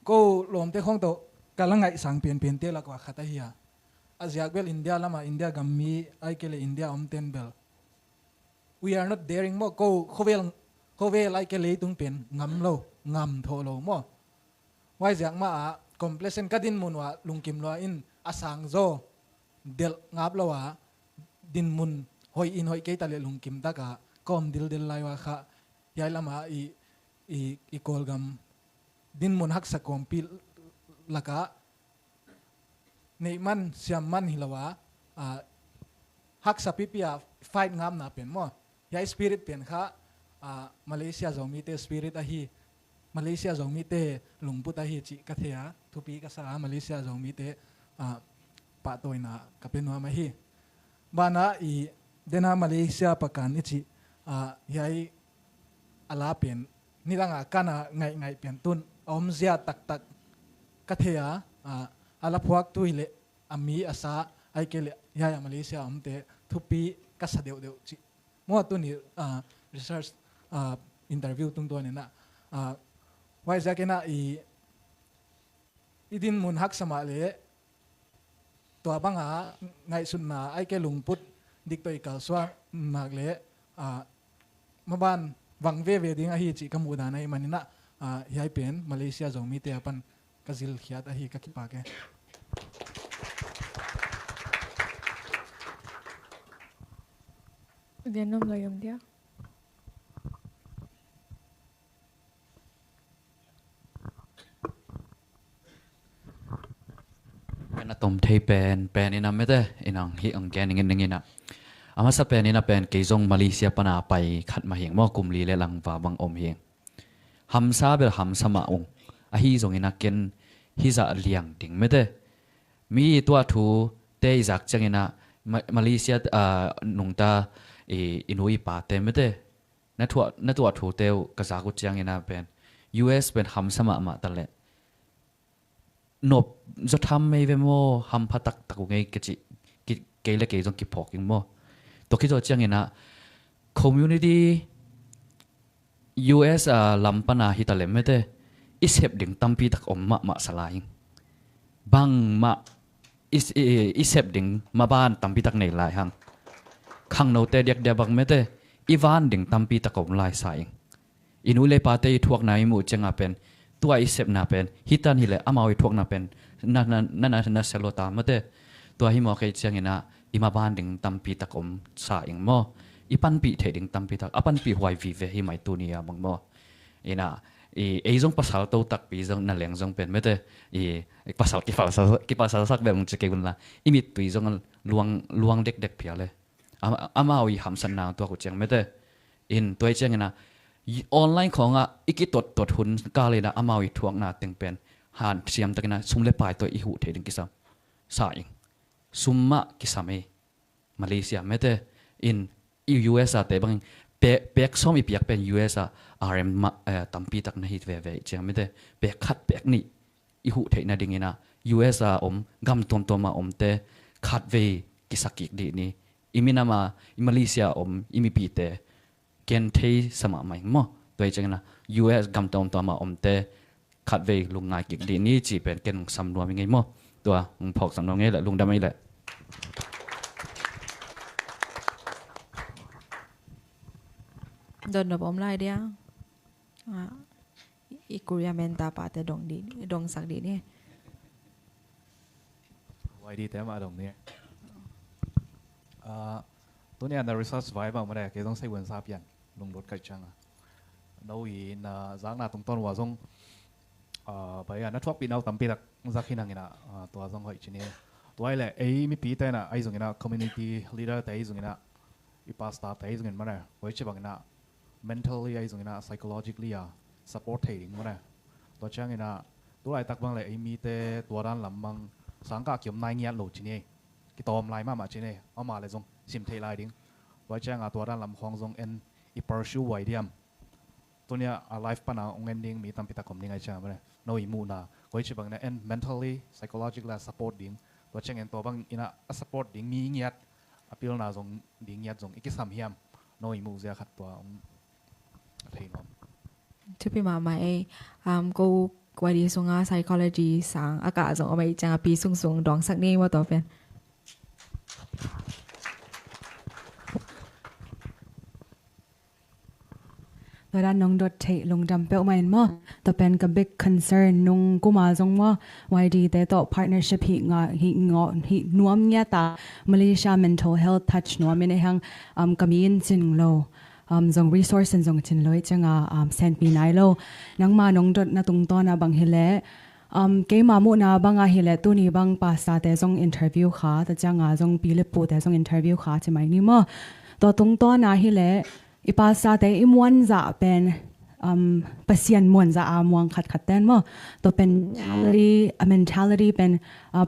ก็ลมเตะของตัวกำลังไงสั่งเป็นเตะละกว่าขัดเฮียอาเซียเบลอินเดียละมาอินเดียกัมมีไอเกลอินเดียเต็นเบล we are not daring มั้งก็เขาเวล เขาเวไลก็เลยตุงเป็นงำโลงำโทโลมั่วไว้จากมาคอมเพลเซนก็ดินมุนว่าลุงกิมล้ออินอาสังโซเดลงับแล้วว่าดินมุนหอยอินหอยเกยตะเลลุงกิมตะกะกอมดิลเดลไลว่าค่ะยายละมาอีโกลกัมดินมุนฮักสะกอมปีละกะในมันเสียมันหิลวะฮักสะปิปิอาไฟงามนาเป็นมั่วยายสปิริตเป็นค่ะมาเลเซียจงมีเตสปิริตอะฮีมาเลเซียจงมีเตลุงพุตอะฮีจิกะเทียทุปีกะสามาเลเซียจงมีเตปะตัวน่ะกับเป็นว่ามาฮีบานาอีเดนามาเลเซียประกันอิจิยายอาลาเป็นนี่ตั้งกันไงเปลี่ยนตุนอมเสียตักกะเทียอาลาพวกตุยเลอามีอาสาไอเกลยายมาเลเซียอมเตทุปีกะสะเดียวจิมัวตุนี่research interview ตรงตัวเนี่ยนะไว้จะแค่น่ะอีดินมุนฮักสมาเลตัวบังหาไงสุดนาไอ้แกลุงพุทธดิกตัวอีกสว่านักเลมาบ้านวังเวดิ้งอาฮีจิกมูดาในมันนี่นะยายเป็นมาเลเซียจงมีเตียปันกซิลขียดอาฮีกักิปากเรียนน้ำเลยมเดียวเป็นอาตมเทเป็นอินาไม่ได้อินังฮิอังแกนิงนิงนะอามาสเป็นอินาเป็นเกยงมาเลเซียปนาไปขัดมาเหียงมอกุมลีเลลังว่าบังอมเหียงฮัมซาเบลฮัมสมาองอาฮีจงอินาเกนฮิจะเลี้ยงดิ่งไม่ได้มีตัวทูเตยจากจังอินามาเลเซียนุงตาอินุยปาเตไม่ได้นั่นตัวทูเตวกษัตริย์จังอินาเป็น US เป็นฮัมสมาตะเลนบจะทำไม่เวโมฮัมพัตักตะกุงไงกิจเกลเกยจงกิพอกิงโมตัวคิดว่าจังเงินะ community US ลำปนาฮิตาเลมไม่ได้อิสเฮบดิ่งตั้มปีตักอมมาสลายบางมาอิสเฮบดิ่งมาบ้านตั้มปีตักในลายหังขังโนเตเดียกเดียบังไม่ได้อีวานดิ่งตั้มปีตักอมลายสายอินุเลปาเตยทวกนายมูจังอาเป็นตัวอิเซปนาเป็นฮิตันฮิเลอามาวิทวกนาเป็นนั่นเซโลตามมาเตตัวฮิมอเคจังเงินะอิมาบานดิ่งตั้มปีตักอมสายงโมอีปันปีเทดิ่งตั้มปีตักอปันปีหวยวีเวฮิไม่ตัวนี้บังโมอินะไอจงภาษาโตตักปีจงนั่นแหลงจงเป็นไม่ได้ภาษากี่ภาษาสักแบบมึงจะเกี่ยวกันละอิมิตุยจงลวงเด็กเพียเลยอามาวิหำสันนางตัวกูจังไม่ได้อินตัวจังเงินะออนไลน์ของอีกตดหุ่นกาเลยนะอามาวิทวงนาตึงเป็นหันเสียมตะกันนะซุ่มเล็บปลายตัวอีหูเทดิงกิสามสายซุ่มมะกิสามมาเลเซียไม่ได้อินUS แต่บางเปกซ้อมอีเปียกเป็น US RM ตั้มปีตักนะฮิตเวเจียไม่ได้เปกขัดเปกนี่อีหูเทนะดิ่งนะ US กำตัวมาเตขัดเวกิสักกิกดีนี่อิมินามามาเลเซียอิมิปีเตเกนเทสมาใหม่หม้อตัวจังนะ US กำตัวมาเตขัดเวลุงงายกิกดีนี่จีเป็นเกนสำรวมยังไงหม้อตัวพอกสำรวมไงแหละลุงดำไม่แหละโดนระบบไล่เดียวอีกุยาเมนตาปาแต่ดงสักดีนี่ไว้ดีแต่มาตรงนี้ตัวนี้ใน research ไว้บ้างไม่ได้เกี่ยวต้องใช้เวิร์นซาเปียนลงรถไก่จังเราอีน่ะจากนั้นตรงต้นว่าทรงไปนัทวักปีนเอาตั้มปีตักจากที่นั่งนะตัวทรงหอยชิ้นนี้ตัวไอ้แหละไอ้มีปีแต่น่ะไอ้ทรงนะ community leader แต่ไอ้ทรงนะอีพาสต้าแต่ไอ้ทรงมาเนี่ยไว้ใช่บ้างนะ mentally ไอ้ทรงนะ psychologically support เองมาเนี่ยตัวช่างนะตัวไอ้ตักบ้างเลยไอ้มีแต่ตัวด้านหลังบางสังกัดเกี่ยวนายเงี้ยโหลดชิ้นนี้กิตอมลายมาชิ้นนี้เอามาเลยทรงซิมเทลายดิ้งไว้แจ้งตัวด้านลำคลองทรงเอ็นอีปาร์ชูไวเดียมตัวเนี้ยไลฟ์ปัญหาองเอ็นดิ้งมีตั้งพิตาคมดิ้งไงใช่ไหมเนี่ยโนอิมูนาไว้ใช่บังเนี่ยเอ็น mentally psychologically support ดิ้งตัวแจ้งเอ็นตัวบังอินะ support ดิ้งมีเงียดอภิลนาทรงดิ้งเงียดทรงอีกสามเฮียมโนอิมูเสียขัดตัวเทนอมทุกปีมากูวดีส่งpsychology สังอากาศส่งเอาไปจังปีสูงดองสักนี้ว่าต่อเป็นต ตัวด้านน้องดดเทลงจำเปลไม่มาตัวเป็นกับ big concern นุ่งกูมาจงว่าไว้ดีแต่ต่อ partnership หินวมเงี้ยตา Malaysia mental health touch นวมในห้างก็มีอินจิงโลจง resource จงจินเลยจังเซนปีไหนโลนังมาน้องดดนาตุงตอนาบังเฮเลเกมามุนาบังเฮเลตุนีบังภาษาแต่จง interview ขาแต่จังจงปีเลปูแต่จง interview ขาจะไหมนี่มั้งตัวตุงตอนาเฮเลอีภาษาแต่อิมวันจะเป็นภาษามวนจะมวงขัดเต้นมั้งตัวเป็น mentality เป็น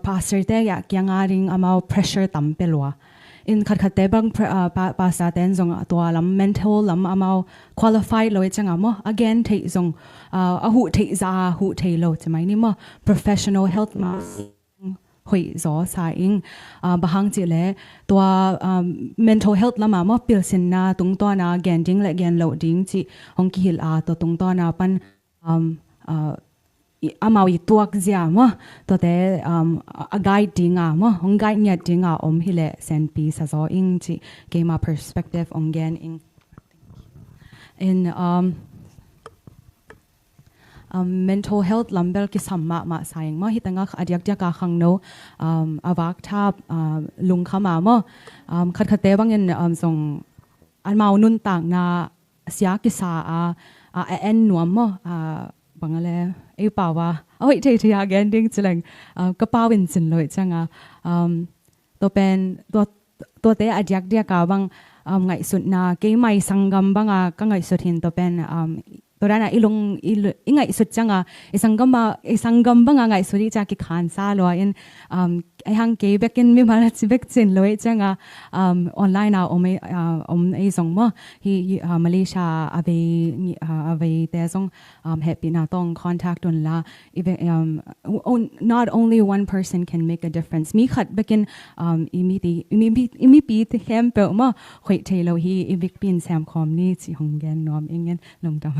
ภาษาแต่อยากยังริงเอา pressure ต่ำเปลัวอินขัดแต่บางภาษาแต่จงตัวลำ mental ลำเอา qualified เลยจังมั้ง again ที่จงหูที่จะหูที่โลจะไหมนี่มั้ง professional health มาหอยจอสายอิงบางทีเลยตัว mental health ละมาเปลี่ยนสินนาตรงตัวนาแกนดิ้งและแกนโหลดิ้งที่ห้องกิลตัวตรงตัวนาปันมาอีตัวกเสียมั้งตัวแต่guide ดิ้งมั้งห้อง guide เนี่ยดิ้งฮิเลเซนปีสะจออิงที่เกมา perspective องแกนอิงmental health ลำเบลกิสัมมาสายมั้งฮิตังก็อดียกขังโนอวักทับลุงขามามั้งขัดเตะบางอย่างส่งอันมาอุนต่างนาเสียกิสาเอ็นหนวมมั้งบางอะไรไอ้ป่าวว่าโอ้ยที่อาแกนดิ้งจิเลงก็ป้าวินจินเลยจังตัวเป็นตัวเตะอดียกบางไงสุดนาเกย์ไม่สังกัมบางก็ไงสุดหินตัวเป็นตัวนั้นอีลงไงสุดจังสังกัมบางไงสุดที่จะกิขานซาลอยไอ้หังเก็บเบกินมีมาแล้วจิเบกจินเลยจังออนไลน์น่ะไอ้ส่งมาที่มาเลเซียเอาไปแต่ส่งเฮปปี้น่ะต้อง contact ตุนละ not only one person can make a difference มีขัดเบกินมีปีที่แฮมเปิลมาคุยเทโลฮีอีวิกปินแซมคอมนี่สิหงแกนนอมเองเงี้ยลงดำ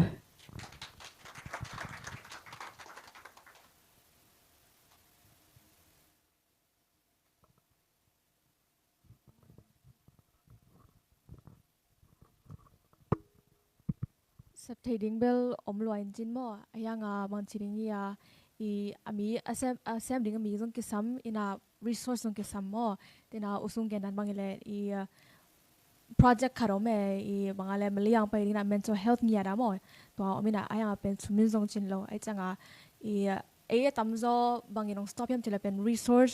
สับเทดิ้งเบลอมลอยจินมั้งยังบางทีนี้มีเซมดิ้งมีจงกิสัมอินา resource จงกิสัมมั้งแต่น่าอุสุงแกนันบางเลยproject คารอมบางอะไรมาเลี้ยงไปนี่นะ mental health เนี่ยนะมั้งตัวมีนะยังเป็นสุมินจงจินโลไอ้จังตั้มโจบางอย่าง stop ยังที่เราเป็น resource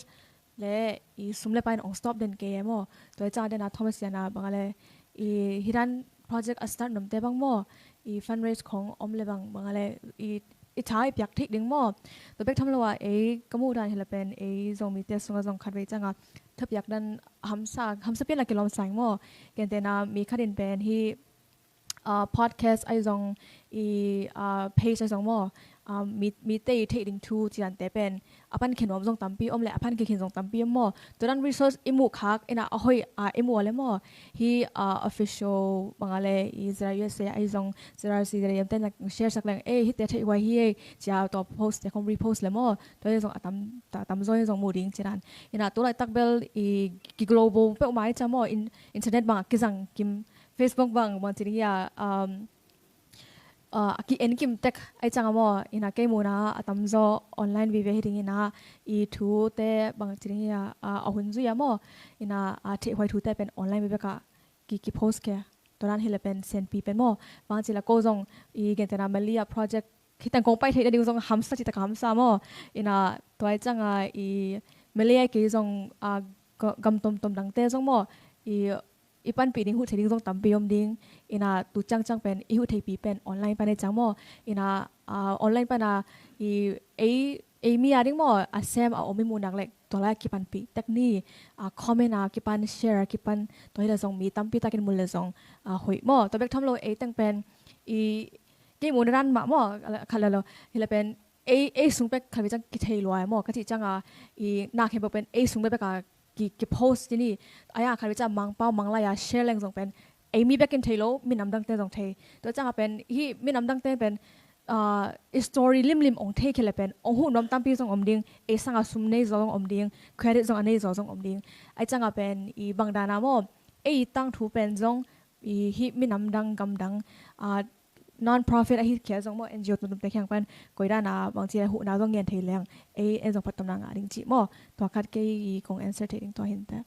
และสุมเลไปน้อง stop เดินเกมมั้งตัวจังเดนนะทอมัสยานะบางอะไรฮิรัน project start นมเตบังมั้งfundraise ของเลยบางอะไรท้ายอยากทิ้งดิ้งมั้งตัวเป็กทำแล้วว่าก็มูดันที่เราเป็นจงมีเตสงคัดไว้จังถ้าอยากดันหัมสเปียนละกิโลสังมั้งเกณฑ์แต่นามีคัดดินเป็นที่podcast ไอ้จงpage ไอ้จงมั้งมีเตยเทคดิ้งทูจีนันแต่เป็นพันเขียนว่าจงตั้มปีเลยพันเขียนจงตั้มปีมั้งตัวนั้น resource อิมูคักน่ะเฮ้ยอิมูอะไรมั้งที่ official บางอะไรจะUSA ไอ้จงจะสิจะยังเต้นshare สักแรงที่เตะที่ไว้ที่จะตัว post จะคง repost เลยมั้งตัวยังจงตั้มจงยังจงมูดิ้งจีนันน่ะตัวไหนตักเบลglobal เป้าหมายจะมั้งinternet บางกิจังกิม Facebook บางทีนี้กิเอ็นกิมเทคไอ้จังมั้งน่ะเกมูนะตั้มโจออนไลน์วิเวหิงน่ะทูเตะบางทีนี้เอาหุ่นจุยมั้งน่ะที่ไว้ทูเตะเป็นออนไลน์วิเวกะกิโพสแกตัวนั้นเฮเลเป็นเซนปีเป็นมั้งบางทีละก็จงเกณฑ์แต่นามาเลียโปรเจกต์ที่ตั้งกงไปที่เดียวจงฮัมสจิตกรรมซ้ำมั้งน่ะตัวไอ้จังมาเลียกี่จงกำต้มดังเตะจงมั้งปันปีนี้หูเทดิ้งจงตั้มปีอมดิ้งน่ะตุจังเป็นหูเทปีเป็นออนไลน์ปันในจังมั้งน่ะออนไลน์ปันน่ะมีอะไรมั้งเซมเอาไม่มูนักเล็กตัวแรกกี่ปันปีเทคนิคคอมเมนต์กี่ปันแชร์กี่ปันตัวที่เราส่งมีตั้มปีตากินมูลเลยส่งหอยมั้งตัวเบกทำเราตั้งเป็นกี่มูนรันมามั้งคันเราที่เราเป็นสูงเป็กคันไปจังกี่เทลอยมั้งก็ที่จังนักเห็นบอกเป็นสูงเป็กกี่โพสต์ที่นี่คันไปจังมังเป้ามังลายแชร์แรงส่งเป็นมีแบ็กอินเทโลมีน้ำดังเต้นส่งเทตัวจังเป็นที่มีน้ำดังเต้นเป็นstory ลิมองเทเคเลเป็นหูน้ำตั้มปีส่งอมดิ้งสังอาสุมเนยส่งอมดิ้งเครดิตส่งอันเนยส่งอมดิ้งจังเป็นบางดานาโมตั้งถูเป็นส่งที่มีน้ำดังกำดัง non-profit a hi khia zong mo NGO tum te khyang pan koida na bang chi hu na zong ngen thei leng e en zong patam na nga ding chi mo to khat ke i kong answer thei ding to hin ta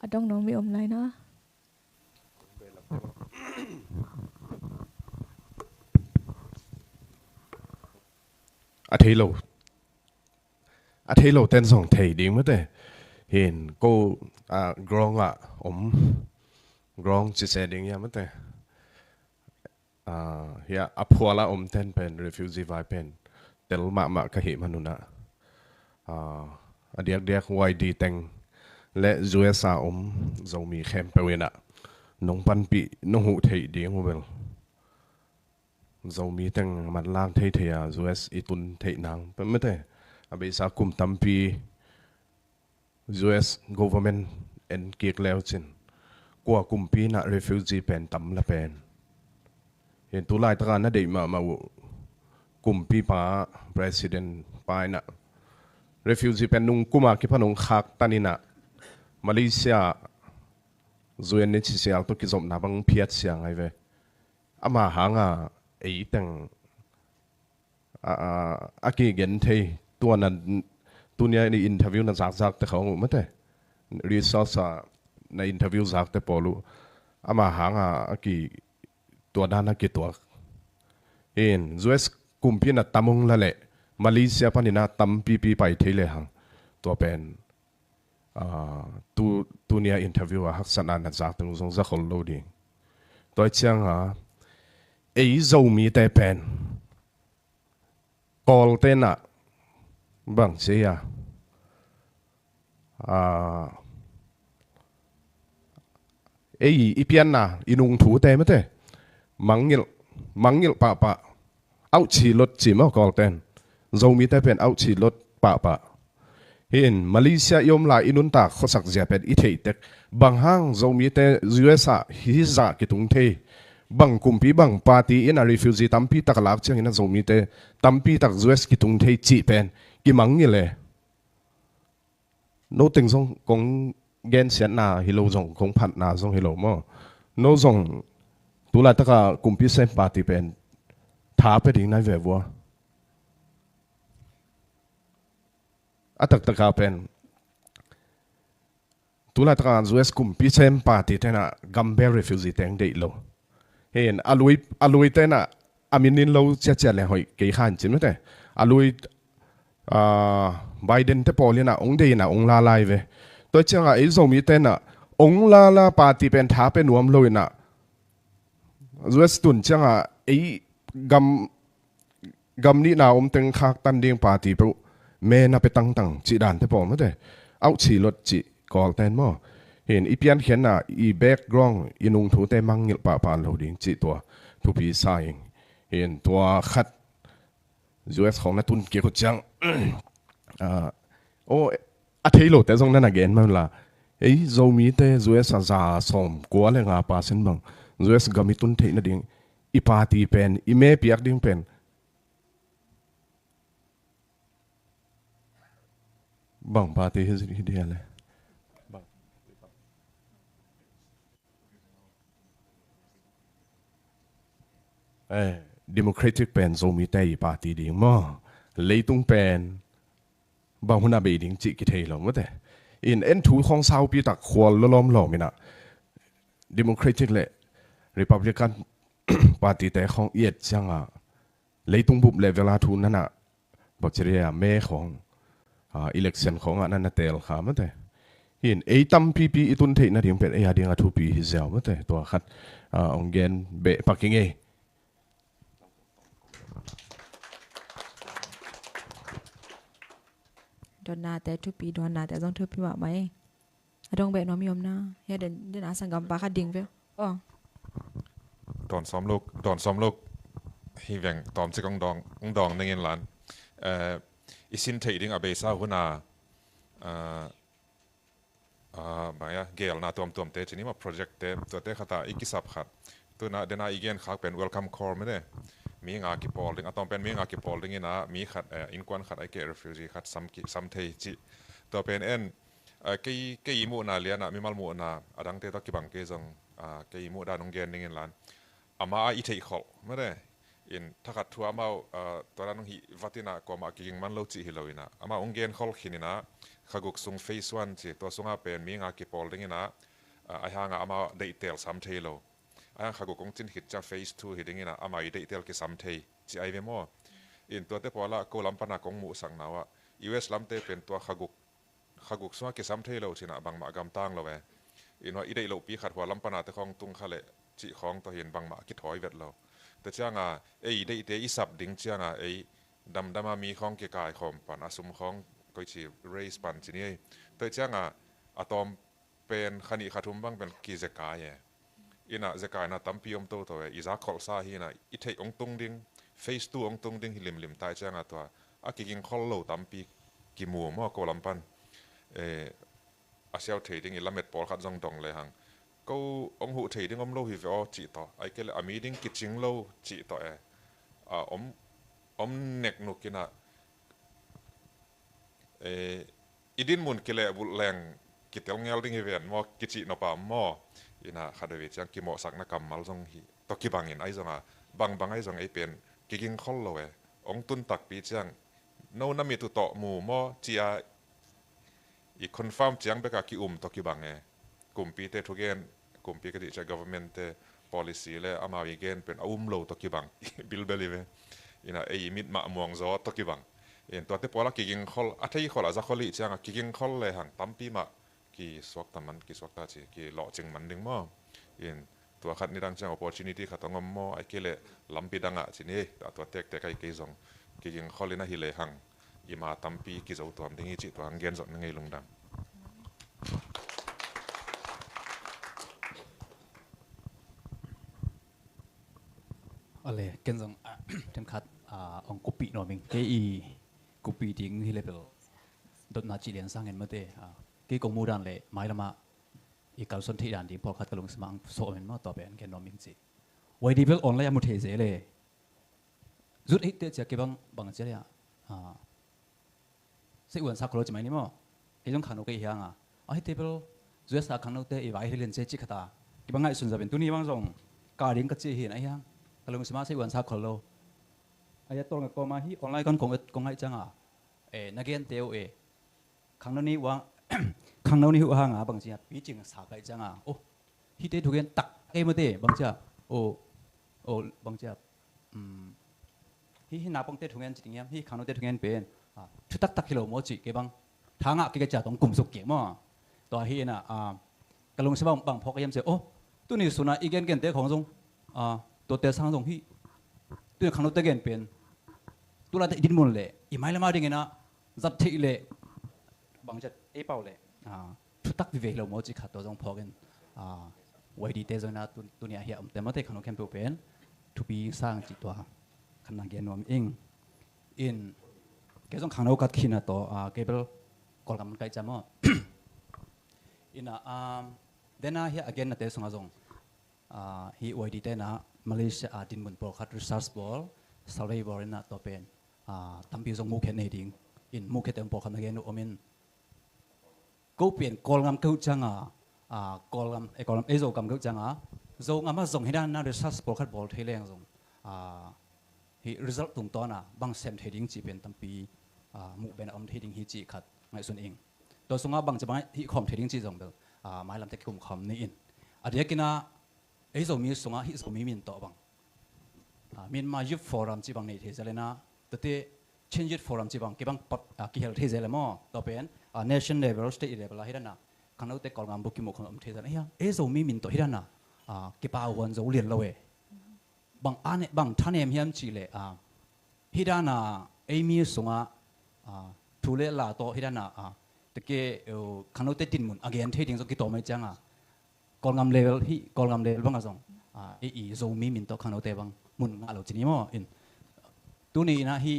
adong no mi lai na a thấy lâu tên dòng thầy đi mất đấy hiện cô grong grong chỉ sẽ đi nha mất đấy hiện phua la tên pen refugee vai pen tel mà cái hiện mà nuna điạc điạc YD teng lệ USA dầu mi khem pe na nông pan pi nông hụ thầy đi ngô bel dầu mi teng mặt lang thầy thầy US itun thầy nang pe mất đấy bây giờ cùng tampi US government en kiek leo chin qua cùng pi na refugee pen tam la pen hiện tu lai ta na dei ma cùng pi pa president pa na refugee pen nung kuma ki panung khak tanina Malaysia zuen ni chi sial to ki zom na bang phiat siang ai ve ama hanga ei teng aki gen thei tua nan tunia ni interview na zak te khong mate resource na interview zak te polu ama hanga ki tua dana ki tua in US kumpi na tamung la le Malaysia panina tam pp pai thele hang tua pen tunia interview a hak sana na zak tung zong za khol lo ding toi chang ha ei zo mi te pen call te na bang siya ipian na inung thu te mate mangil pa out chi lot chi ma call ten zo mi te pen out chi lot pa hin Malaysia yom la inun ta khosak japet I thei tek bang hang zo mi te USA hi za ki tung the bang kumpi bang party in a refugee tampi tak lak chang ina zo mi te tampi tak US ki tung thei chi pen ki mangile no ting song kong gen sian na hilo jong kong phat na jong hilo mo no jong tu la taka kumpi sem party pen tha pe ding nai ve wo atak taka pen tu la taka US kumpi sem party tena Gambia refugee teng dei lo hen alui tena aminin lo cha le hoi ke khan chin mate alui Biden te polina ong de na ong la lai ve to changa ei zo mi te na ong la party pen tha pe nuam loina US tun changa ei gam ni na teng khak tan ding party pro me na pe tang chi dan te pol mate au chi lot chi call ten mo hin ipian khian na I background inung thu te mangil pa lo ding chi to thu pi sai hin to khat US khong na tun ke ko chang a thấy lộ te zong na again ma la ei zo mi te US za som ko le nga pa sen bang US gami tun thei na ding I party pen I me piak ding pen bang party hi dia le Democratic pen zo mi te I party ding mo leitung pen bang huna be ding chi ki thei lo mate in en thu khong sau pi tak khwal lom lo mina Democratic le Republican party te khong yet changa leitung bup level a thu nana bacteria me khong election khong an na tel kha mate in ei tam pp itun thei na ding pen e ading Athupi hi zau mate to khat ong gen be paking e Dotna te Athupi Dawnna te zong Athupi ma mai adong be nom yom na ya den asangam pa kha ding ve Đòn xóm lúc hi veng tóm chỉ ông đong nên lan isin thấy đinh ở bên sau hôn mà ya gel na tóm te chỉ mà project teตัวte khata ikisap khat tu na dena igen khak pen welcome call me de mi nga ki pol ding atom pen mi nga ki pol ding ina mi khat in kwan khat ai ke refugee khat sam thei chi to pen en cái mu na lia na mi mal mu na adang te to ki bang ke jong เกี่ยมูดานงเกนนิ่งล้านอามาอีเทขอไม่ได้อินถ้าขัดทัวมาตอนนั้นหิวัตินะก็มากิงมันโลจิฮิโลวินะอามาองเกนขอขินินะขกุกซุงเฟสวันจีตัวซุงอาเป็นมีงากิปอลดิ่งนะไอ้ห่างอามาเดทเทลซัมเทโลไอ้ห่างขกุกงจินหิตจากเฟสทูหิดิ่งนะอามาเดทเทลกิซัมเทจีไอเวมออินตัวเตปอละโกลัมปนากงมูสังนาวะUS ลัมเตเป็นตัวขกุกซุงกิซัมเทโลชินะบางมากำตังโลเวอินว่าอีเดโลปีขัดหัวลัมปนาเตของตุงขะเลจีของตัวเห็นบางมาคิดถอยเวทเราแต่เจ้าง่าไอ้ได้เตอีสับดิ้งเจ้าง่าไอ้ดำมามีของเกี่ยกายของปันอาสมของก็ชีเรสปันจีนี่แต่เจ้าง่าอะตอมเป็นขณิขัดทุมบ้างเป็นกีเจกายอินะเจกายน่ะตั้มพิยมโตตัวอีจากขอลซาฮีน่ะอีเทองตุงดิ้งเฟสตูองตุงดิ้งฮิลิมตายเจ้าง่าตัวอากิงขอลโลตั้มปีกิมัวมั่วโกลัมปันอาเซียเทดิ้งอิลาเม็ดปอลขัดจงดงเลยฮังก็องหูเทดิ้งอมโลฮิวจีต่อไอ้เกลอามีดิ้งกิจิงโลจีต่ออมเน็กนุกินะอีดินมุนกิเลบุแรงกิเตลเงลดิ้งเฮียนมอกิจินปามออินะขัดเวจังกิโมสักนักกรรมมัลจงฮีตอกิบังอินไอจงอ่ะบางไอจงไอเป็นกิงขอลโลองตุนตักปีจังโนนามีตุโตมูมอจีอาอีคอนฟาร์มจังเบกากิตอกิบังกลุ่มปีเตทุเกนกลุ่มปีก็ดิจะ government เต policy เลยอามาวิเกนเป็นโลตอกิบังบิลเบลิเวอินะไอมิดมะมวงจอตอกิบังตัวเตปอลกิงขอลอัฐิขอลอาจะขอลิจังกิงขอลเลยหังตั้มปีมะกีสวกตามันกีสวกตาจีกีหล่อจึงมันดึงมั่วตัวขัดนิรังจัง opportunity ขัดต้องงมไอเกเลลำปีดังอ่ะจีนี่ตัวเตกไอเกยงกิงขอลินะฮิเลหังอีมาตั้มปีกิจเอาตัวมันดึงจิตตัวหังเกนจอดนึงไงลงดังอะไรกันจังเต็มขัดองกุปีนอมิงเกอีกุปีดิ้งฮิเลเบลดดนาจีเลียนสร้างเงินมาเตะเกกงมูดันเลยไม่ละมาอีกการสนธิดันดิ้งพอขัดกระลงสมังโซเมนมาต่อเป็นแกนอมิงจีไว้ดีเบลออนไลน์มุเทเจเลยจุดฮิตเตจะเก็บบางเจเลยสิ่งวันสักครู่จะไม่นี่มั้งไอ้จงขันโอเคยังฮิตเตเบลจุดสักขันโอเตอีไว้เรียนเจจิกตากี่บางไงสุนจะเป็นตัวนี้บางจงการดิ้งก็จีเห็นไอ้ยังกำลังสมาชิกวันสักคนโลอายะตรงกับกอมาฮีออนไลน์กันคงให้จังนักเรียนเตียวขังนั้นนี้ว่าขังนั้นนี้หัวหางบางทีปีจริงสาไกจังโอ้ฮีเตทุกเรียนตักมาเตบางทีโอ้บางทีฮีนับบังเตทุกเรียนจริงยังฮีขังนั้นเตทุกเรียนเป็นชุดตักกิโลโมจิเก็บังทางเก็จะต้องกลุ่มสุกเก็บมั้งตัวฮีน่ะกำลังสมาบางพอกยังเสียโอ้ตัวนี้สุนัขอีกเกนเตของจงตัวเตะสังสงฮีตัวขังโนเตเกนเป็นตัวละดินมุนเลยอีไม่ละมาดิ่งนะจับที่เลยบางจัดเป่าเลยชุดตักวิเวกเราโมจิขัดตัวจงพอกันไว้ดีเตจนะตัวเนี้ยเหี้ยแต่มาเตะขังโนแคมเปญเป็นทุบีสร้างจิตตัวขนาดเกนวมอิงเกจงขังโนกัดขีนะตัวเกเบลกอลกำมันไกจามออินะเดน่าเหี้ยอเกนนะเตะสงจงฮีไว้ดีเตนะมาเลเซียดินมุนโปรคัดรีซาร์สบอลสไลบอลน่ะตัวเป็นตั้มพิจงมุกเห็นในดิ่งมุกเห็นเต็มโปรคัดนักเรียนอมินก็เปลี่ยนกอลกำเขาจังกอลกำโจกำเขาจังโจกำมาส่งให้ด้านน่ะรีซาร์สโปรคัดบอลเทเลงส่งฮีรีซัลต์ตรงตัวน่ะบางเซมเทดิ่งจีเป็นตั้มปีมุกเป็นเทดิ่งฮีจีขัดไงส่วนเองตัวส่งบางจะมาฮีคอมเทดิ่งจีส่งเดิมไม่ลำเทคุมคอมนี่อันนี้กินะไอ้ส่งมีส่งฮิส่งมีมินต่อบังมินมายุบฟอรัมจีบังในเทเจเลนะแต่ที่เช่นยุบฟอรัมจีบังกี่บังกี่เฮลเทเจเลมอต่อเป็นnation level state level ฮิดันนะขณะที่กอลงามบุกิมุขนมเทเจเลไอ้ส่งมีมินต่อฮิดันนะกี่ป่าววันจะเรียนเลยบังอันบังท่านเอ็มฮิมจีเลฮิดันนะไอ้มีส่งทุเรศลาต่อฮิดันนะแต่กี่ขณะที่ดินมุนอเกนเทดิ้งส่งกี่ต่อไม่จังกอลงามเลเวลที่กอลงามเลเวลบังก็ส่งอีโซมีมินต่อขณะที่บังมุนอะไรจีนี่มั้งตัวนี้นะฮี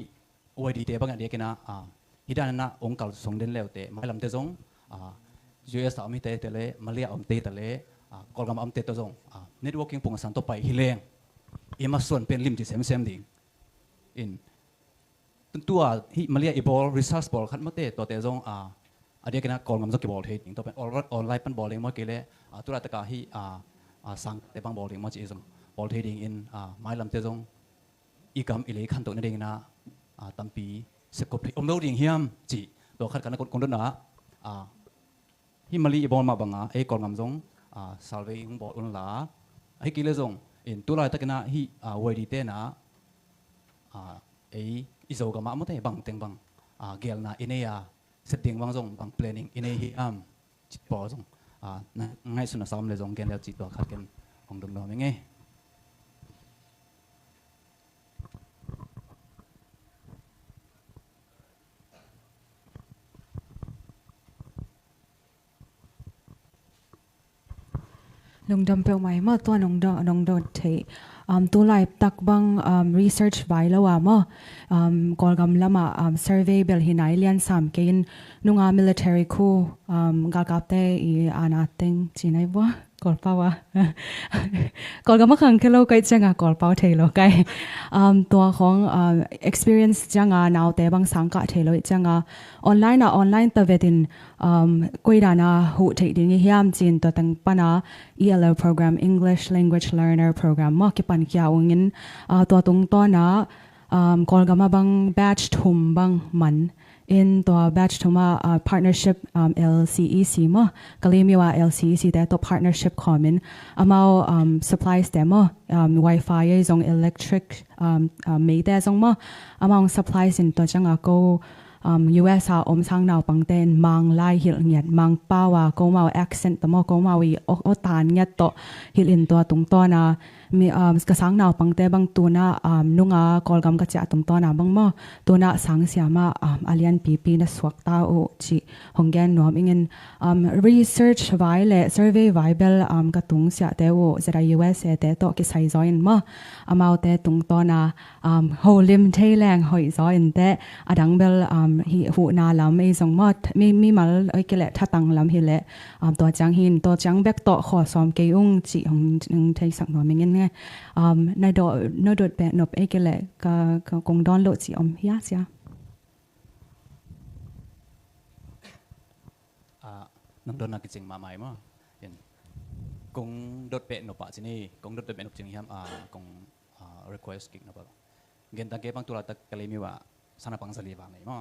ไว้ดีเตบังอันเดียกันนะฮิดานนะองค์การส่งเดินแล้วเตไม่ลำเตจงUS อเมริกาเตเลมาเลเซียอเมริกาเตเลกอลกำอเมริกาจงเน็ตเวิร์กิ่งปุ่งสันต่อไปฮิเลงมาส่วนเป็นลิมที่เซมดิ่งตัวฮีมาเลเซียอีบอลรีซาร์สบอลขัดมาเตตัวเตจงอันเดียกันนะกอลกำจงกี่บอลเทดิ่งตัวเป็นออนไลน์เป็นบอลเองมาเกเลตัวรัตกาฮี sang te bang bowling mo chi zong ball trading in mai lam te zong i kam i le khan to na ding na tampi se ko pri om lo ding hiam chi to khat kan kon don na hi mali bol ma banga e kol ngam zong salve ung bol un la ai ki le zong in tu lai takina hi wadi te na ấy iso ka ma mo te bang teng bang gel na ineya setting bang zong bang planning ine hi chit po zong ngai suna sam le zong gen le chit to khat ken hong dum no me nge nong dam pe mai ma to nong do the tu lai tak bang research vai lawa ma kol gam lama survey bel hinai lian sam kein nunga military khu ga kap te I anateng chinai bo kol pawa kol gam khang khelo kai changa kol paw thelo kai to khong experience changa naw te bang sangka thelo changa online ta vetin koirana hu thei ding hiam chin to tang pana ELL program English language learner program ma ki pan kya wingin to tung to na kol gam bang batch thum bang man in to batch thuma partnership LCEC ma kalimiwa LCEC te to partnership common amao supplies demo wifi zong electric me te zong ma among supplies in to changa ko US om sang naw pangten mang lai hil ngiat mang pawa ko mau accent to mo ko mau I o tan ngiat to hil in to tung to na mi ka sang naw pangte bang tuna nunga kolgam ka cha tung to na bang mo tuna sang siama alian pp na swak ta o chi honggen nom ingen research vai le survey vai bel ka tung sia te o zera US te to ki sai join mo amau te tung to na holim thailang hoi join te adang bel hi hu na lam ei zong mo mi mal oi ke le thatang lam hi le to chang hin to chang bek to kho som ke ung chi hong thai sak no mingen nge nai do no dot be nop ei ke le ka kong don lo chi hia sia nang don na ki ching ma mai mo in kong dot pe no pa chini kong dot pe no ching hiam kong request kik na ba gen ta ke bang tula tak kalemi wa sana pang sali ba mai mo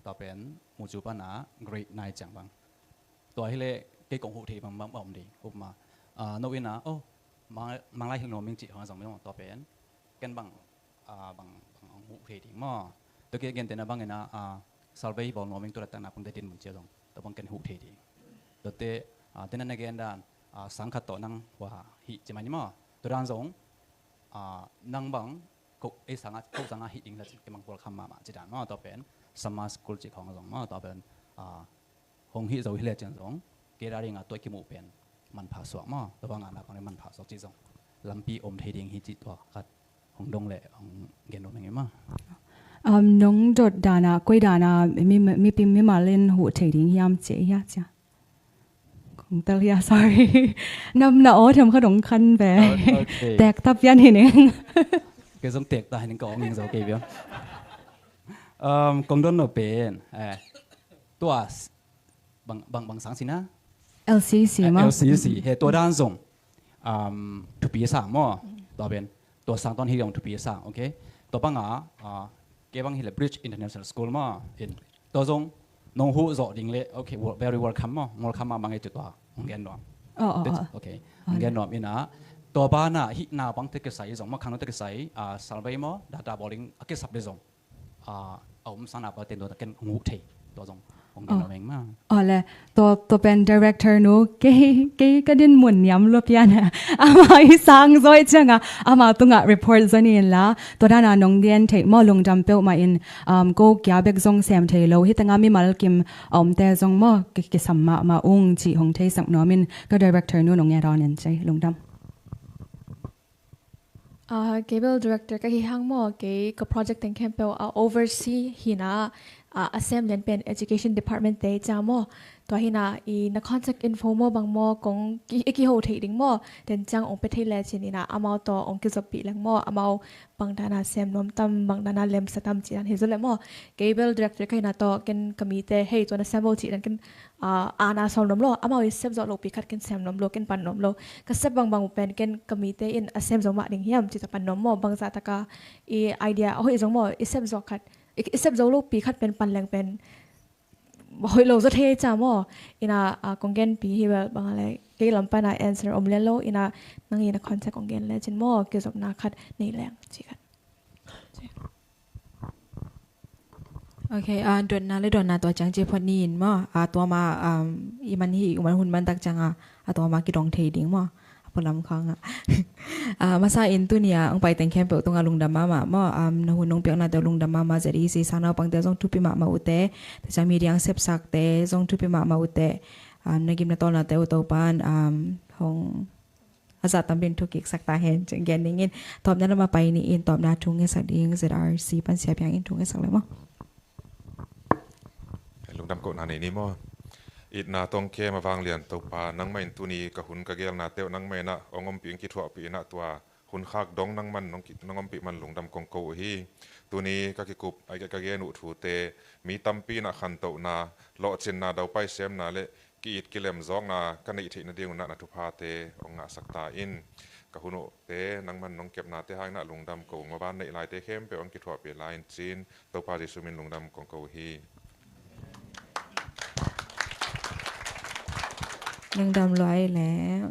to pen mu chu pa na grade 9 chang bang to hi le ke kong hu thi bang bang bom di up ma no win na mang lai hil no ming chi hong song mo to pen ken bang bang hu thi di mo to ke gen te na bang na salvei bol no ming tula ta na pang de tin mun che dong to bang ken hu thi di to te te na gen dan sang khat to nang wa hi che mai mo to ran zong nang bang ko e sanga hi ing la ke mang pol kham ma chi dan ma to pen sama school chi khong zong ma to pen hong hi zo hi le chen zong ke ra ring to ki mu pen man pha so ma to bang na pang man pha so chi zong lampi om thei ding hi chi to khat hong dong le hong gen no nge ma nong dot dana koi dana mi pim mi malen hu thei ding hiam che ya cha kong tel ya sorry nam na o tham kha dong khan ve tek tap yan hi ne cái giống tiệc ta những có những dấu kỳ biểu công đơn nó bền tua bằng sáng xin á LCC mà LCC hệ tua đan dùng thu phí sáng mà tua bền tua sáng toàn hy vọng thu phí sáng ok tua bằng cái bằng là Bridge International School mà in tua dùng nông hộ rõ đình lệ ok very welcome mà bằng cái tua không nghe nó ok không nghe nó in áตัวบ้านน่ะฮินาบังเทกใส่จงมาขังนเทกใส่salvei mo data bowling อกิสับเลยจงเอาผมสนับเอาเต็มตัวตะเกนงูเทตัวจงผมเห็นเราเองมากเลยตัวเป็น director นู้เก๋ก็ดินหมุนย้ำลบยันอามาอีสังซอยจังอามาตุงะ report ซนี่ละตัวด้านน้องเรียนเทมอลงจำเปิลมาอินก็แกเบกจงเซมเทโลฮิตงามีมาลกิมแต่จงมอกิสัมมาอุ้งจีหงเทสักน้อมินก็ director นู้น้องแง่รอนินใจลงดำcable director ka hi hang mo ke ka project and campel oversee hina assembly เป็น education department เตจามอตัวหินาอีนัก contact info มอบางมอกงกี่โฮเทดิ้งมอเดินจังองไปเทเลชินีนะอามาตัวองกิจปีแรงมออามาบางดานาเซมนมตัมบางดานาเลมสตัมจีนันเฮซุเลมอ cable director ก็หินาตัวกันคอมมิเตเฮตัวนัก sample จีนันกันอานาสอนนมโลอามาวิเซฟจอดโลปีคัดกันเซมนมโลกันปันนมโลก็เซฟบางเป็นกันคอมมิเตอินเซมจงมาดิ่งเฮียมจิตปันนมมอบางจากตะกาอีไอเดียโอ้ยจงมอเซฟจอคัดเซฟจอโลปีคัดเป็นปันแรงเป็นหอยโลจะเทจามออินาคงเกนปีฮิเวลบางอะไรเกี่ยลำปานา answer อมเลโลอินานังอินาคอนเซ็ปต์คงเกนเลจินมอเกี่ยวกับนาคัดในแรงจีกันโอเคดวนนาเลยดวนนาตัวจังเจพอนีนมอตัวมาอีมันฮีมันหุ่นมันตักจังตัวมากิดองเทดิ้งมอพลัมคองมาซาอินตุเนียองไปแต่งแคมเปลตรงลุงดำมานหุ่นน้องเปียกนาเตลุงดำมาจะดีสิสานาปังเตจงทุปิมาอุเตแต่จะมีเรียงเซบสักเตจงทุปิมาอุเตนักกิมนาตอนาเตอุตปานของอาจารย์ตำเป็นทุกิกสักตาเห็นจังแกนนิ่งตอบนั้นมาไปนี่อินตอบนาทุงเงสักดิ้ง ZRC ปันเสียเพียงอินทุงเงสักเลยมั้งลุงดำโกนานี่มั้งอีนาตองเคมาวางเลียนตัวปานังไม่ตุนีกับหุ่นกะเกลนาเตวนังไม่นะองอมปีงคิดว่าปีนะตัวหุ่นขากดองนังมันน้องอมปีมันหลงดำกงโกฮีตัวนี้ก็กิกุบไอ้กะเกนุถูเตมีตัมปีนะขันโตนาโลจินนาเดาไปเซมนาเลกีดกิเลมซองนากันอิทินาเดียงนาทุพาเตองงะสักตาอินกับหุ่นเตนังมันน้องเก็บนาเตหางนาหลงดำโกมาบ้านในลายเตเข้มเปองคิดว่าปีลายจีนตัวปาดิสุมินหลงดำกงโกฮียังดำร้อยแล้ว